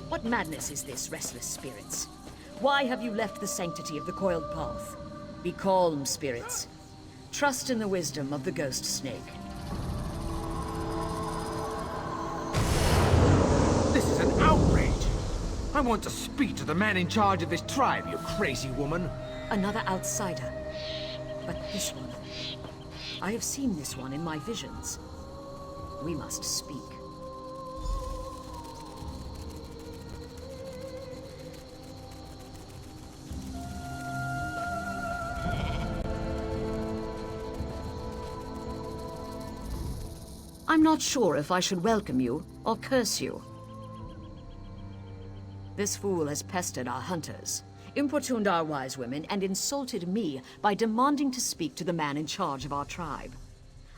What madness is this, restless spirits? Why have you left the sanctity of the coiled path? Be calm, spirits. Trust in the wisdom of the Ghost Snake. This is an outrage! I want to speak to the man in charge of this tribe, you crazy woman! Another outsider. But this one... I have seen this one in my visions. We must speak. I'm not sure if I should welcome you or curse you. This fool has pestered our hunters, importuned our wise women, and insulted me by demanding to speak to the man in charge of our tribe.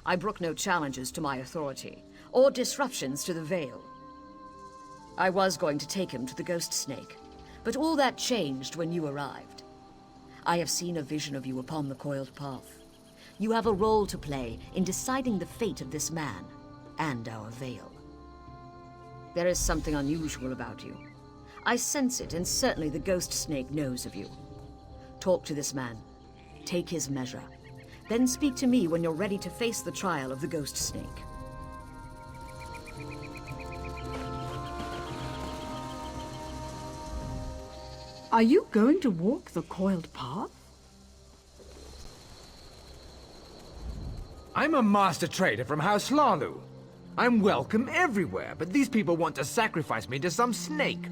I brook no challenges to my authority, or disruptions to the Vale. I was going to take him to the Ghost Snake, but all that changed when you arrived. I have seen a vision of you upon the coiled path. You have a role to play in deciding the fate of this man and our Vale. There is something unusual about you. I sense it, and certainly the Ghost Snake knows of you. Talk to this man. Take his measure. Then speak to me when you're ready to face the trial of the Ghost Snake. Are you going to walk the coiled path? I'm a master trader from House Lalu. I'm welcome everywhere, but these people want to sacrifice me to some snake.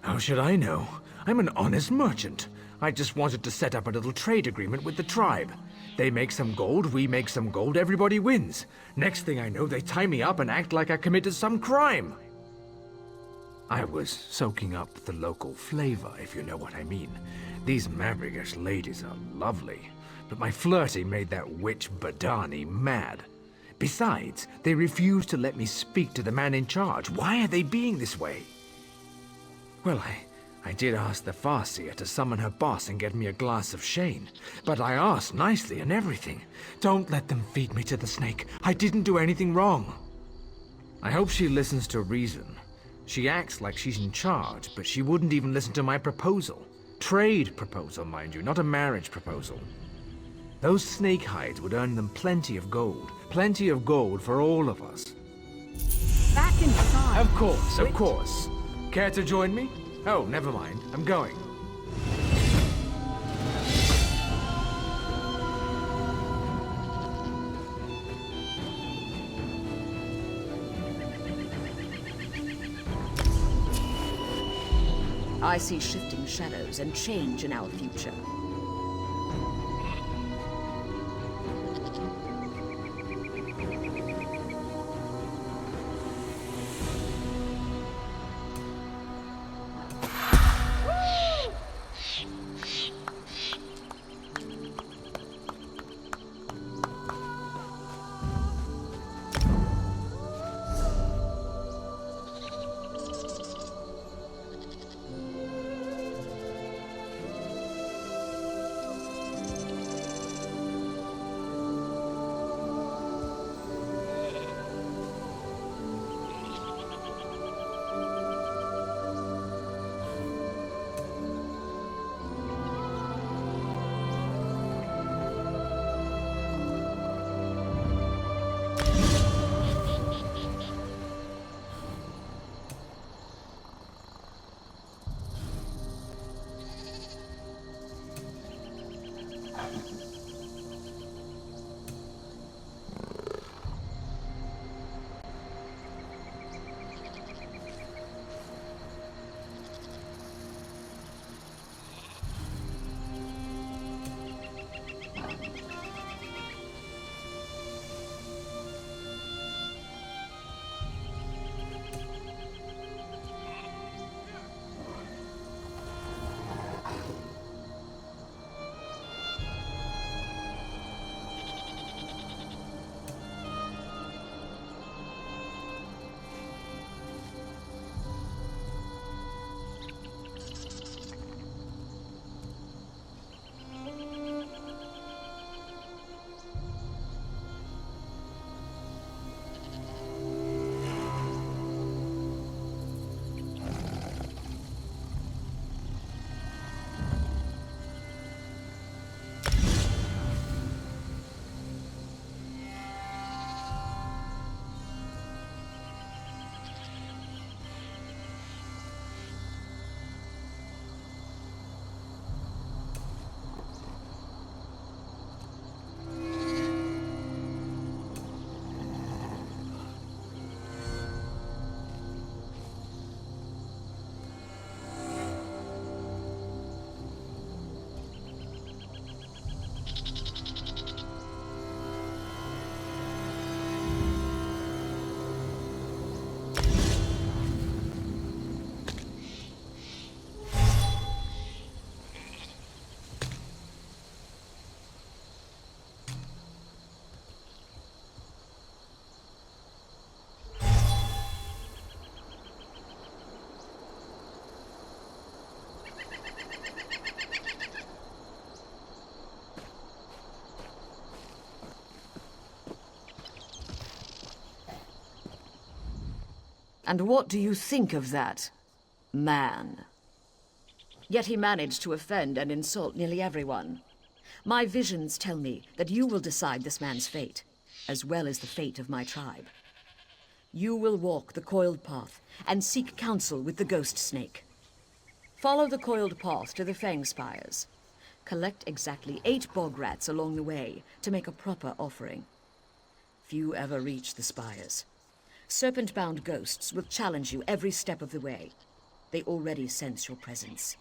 How should I know? I'm an honest merchant. I just wanted to set up a little trade agreement with the tribe. They make some gold, we make some gold, everybody wins. Next thing I know, they tie me up and act like I committed some crime. I was soaking up the local flavor, if you know what I mean. These Mabragash ladies are lovely, but my flirting made that witch Badani mad. Besides, they refused to let me speak to the man in charge. Why are they being this way? Well, I did ask the Farseer to summon her boss and get me a glass of Shane, but I asked nicely and everything. Don't let them feed me to the snake. I didn't do anything wrong. I hope she listens to reason. She acts like she's in charge, but she wouldn't even listen to my proposal. Trade proposal, mind you, not a marriage proposal. Those snake hides would earn them plenty of gold. Plenty of gold for all of us. Back inside. Of course, of course. Care to join me? Oh, never mind. I'm going. I see shifting shadows and change in our future. And what do you think of that man? Yet he managed to offend and insult nearly everyone. My visions tell me that you will decide this man's fate, as well as the fate of my tribe. You will walk the coiled path and seek counsel with the ghost snake. Follow the coiled path to the Fang Spires. Collect exactly 8 bog rats along the way to make a proper offering. Few ever reach the spires. Serpent-bound ghosts will challenge you every step of the way. They already sense your presence.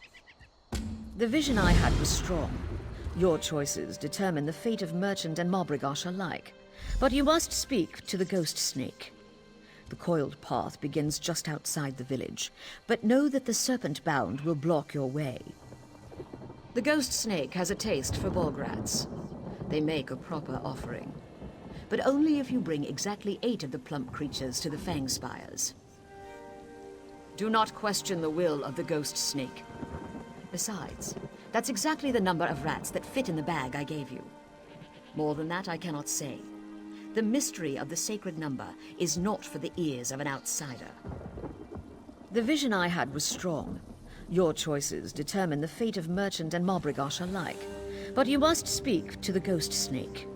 The vision I had was strong. Your choices determine the fate of merchant and Mabrigash alike. But you must speak to the ghost snake. The coiled path begins just outside the village, but know that the serpent-bound will block your way. The ghost snake has a taste for bog rats. They make a proper offering. But only if you bring exactly 8 of the plump creatures to the Fang Spires. Do not question the will of the ghost snake. Besides, that's exactly the number of rats that fit in the bag I gave you. More than that, I cannot say. The mystery of the sacred number is not for the ears of an outsider. The vision I had was strong. Your choices determine the fate of merchant and Mabragash alike. But you must speak to the ghost snake.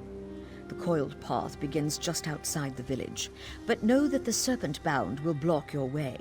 The coiled path begins just outside the village, but know that the serpent bound will block your way.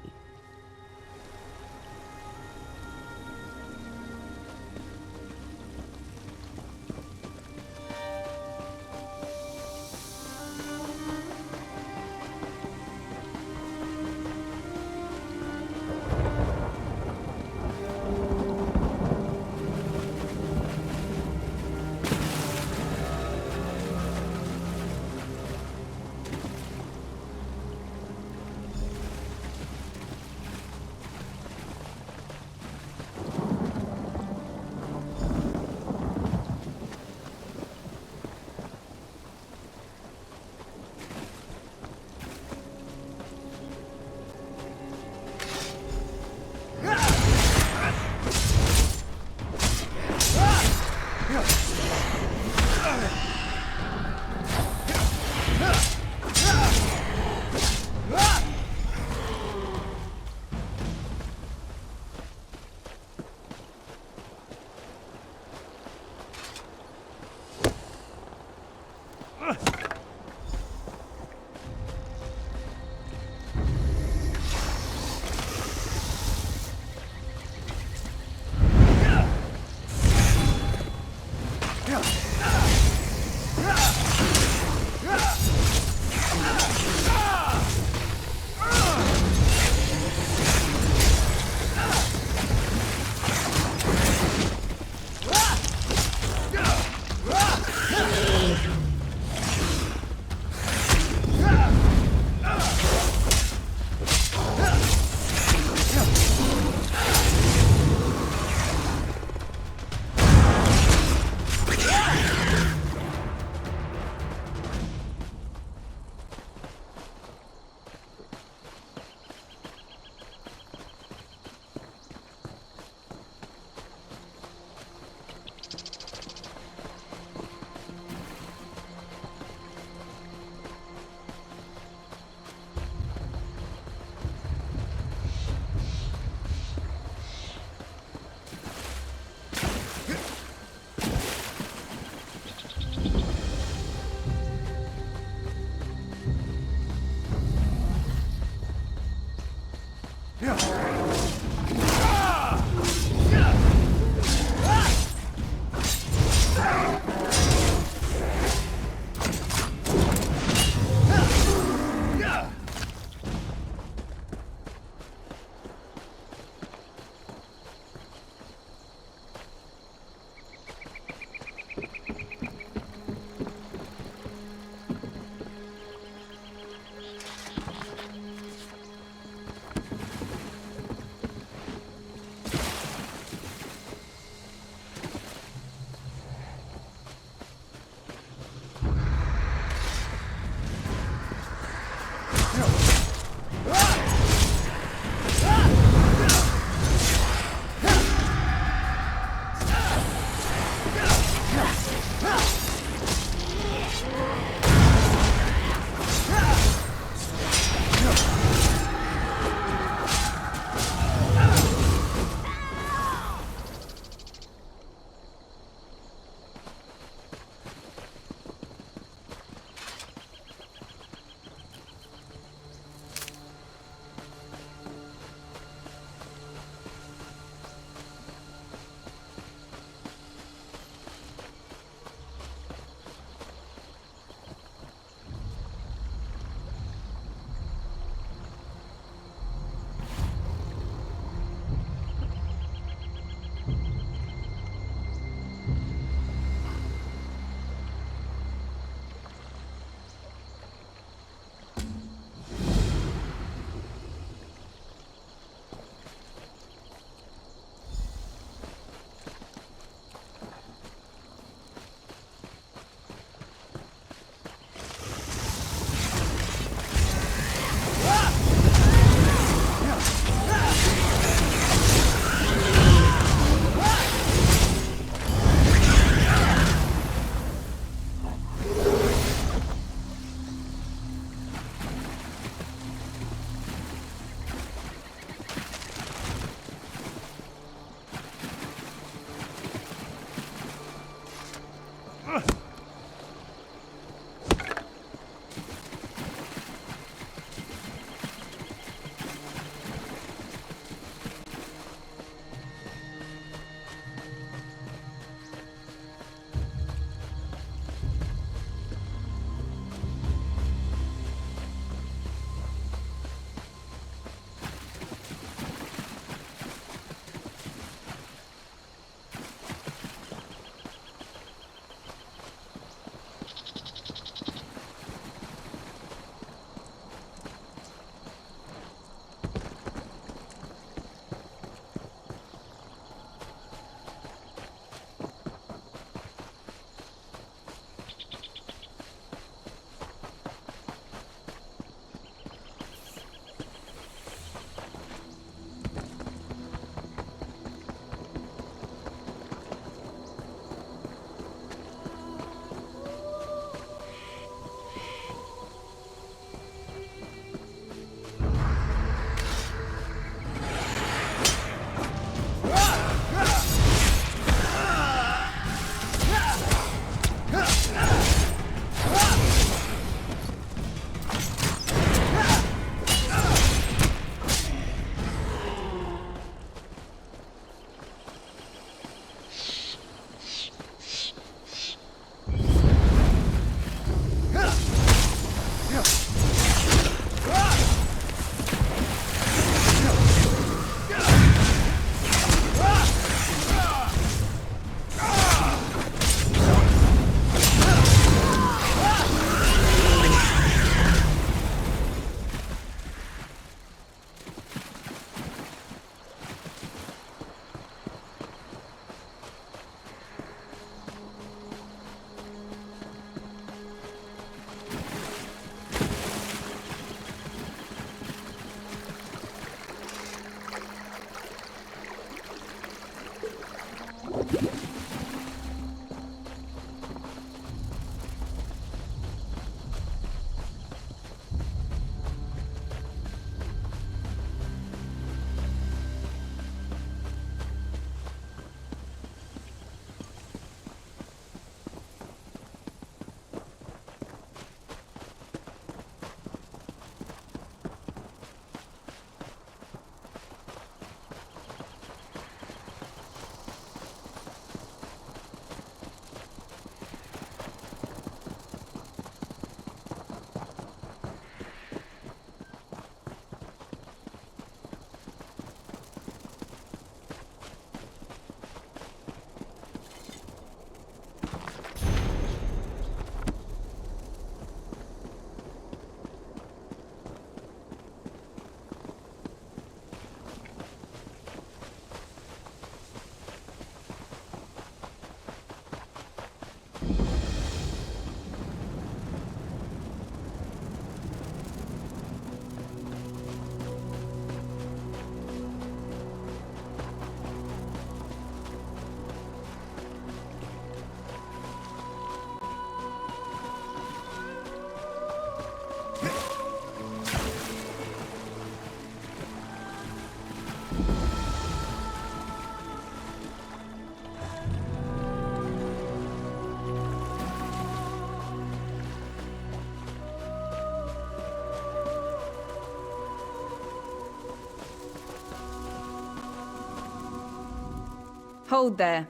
Hold there.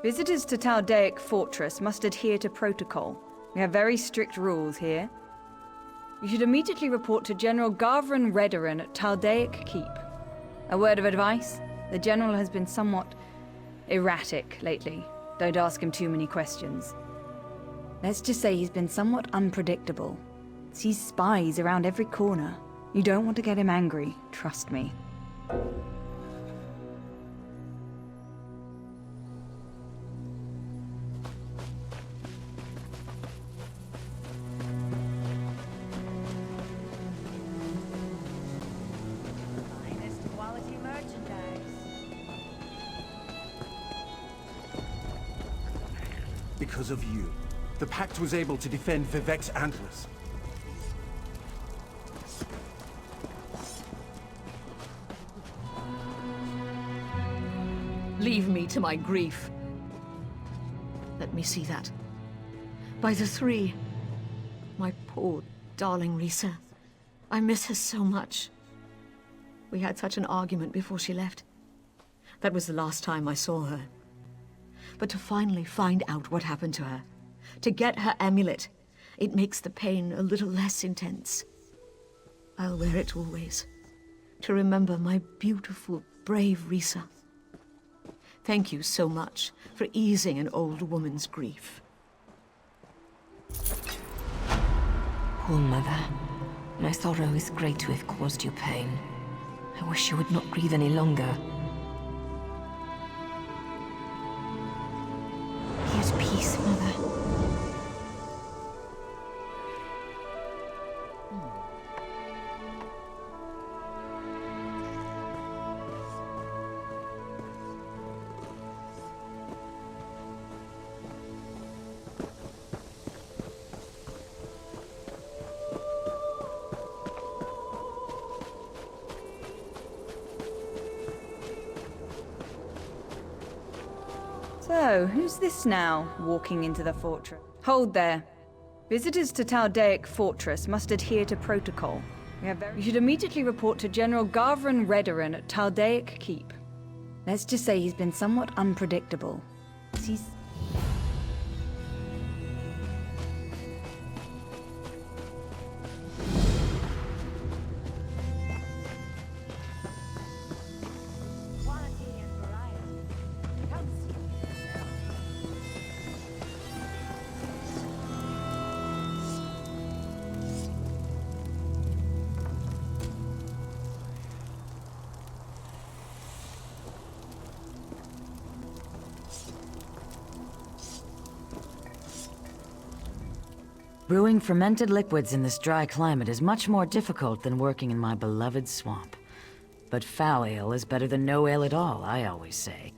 Visitors to Taldaic Fortress must adhere to protocol. We have very strict rules here. You should immediately report to General Garvran Redoran at Taldaic Keep. A word of advice? The General has been somewhat erratic lately. Don't ask him too many questions. Let's just say he's been somewhat unpredictable. Sees spies around every corner. You don't want to get him angry, trust me. Because of you, the Pact was able to defend Vivek's antlers. Leave me to my grief. Let me see that. By the three. My poor, darling Risa. I miss her so much. We had such an argument before she left. That was the last time I saw her. But to finally find out what happened to her, to get her amulet, it makes the pain a little less intense. I'll wear it always, to remember my beautiful, brave Risa. Thank you so much for easing an old woman's grief. Poor mother. My sorrow is great to have caused you pain. I wish you would not grieve any longer. Here's peace, mother. So, who's this now, walking into the fortress? Hold there. Visitors to Taldaic Fortress must adhere to protocol. You should immediately report to General Garvran Redoran at Taldaic Keep. Let's just say he's been somewhat unpredictable. He's... Brewing fermented liquids in this dry climate is much more difficult than working in my beloved swamp. But foul ale is better than no ale at all, I always say.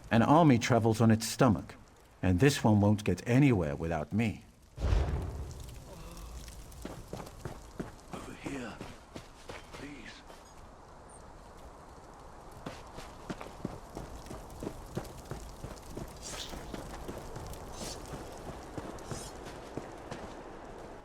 An army travels on its stomach, and this one won't get anywhere without me. Over here.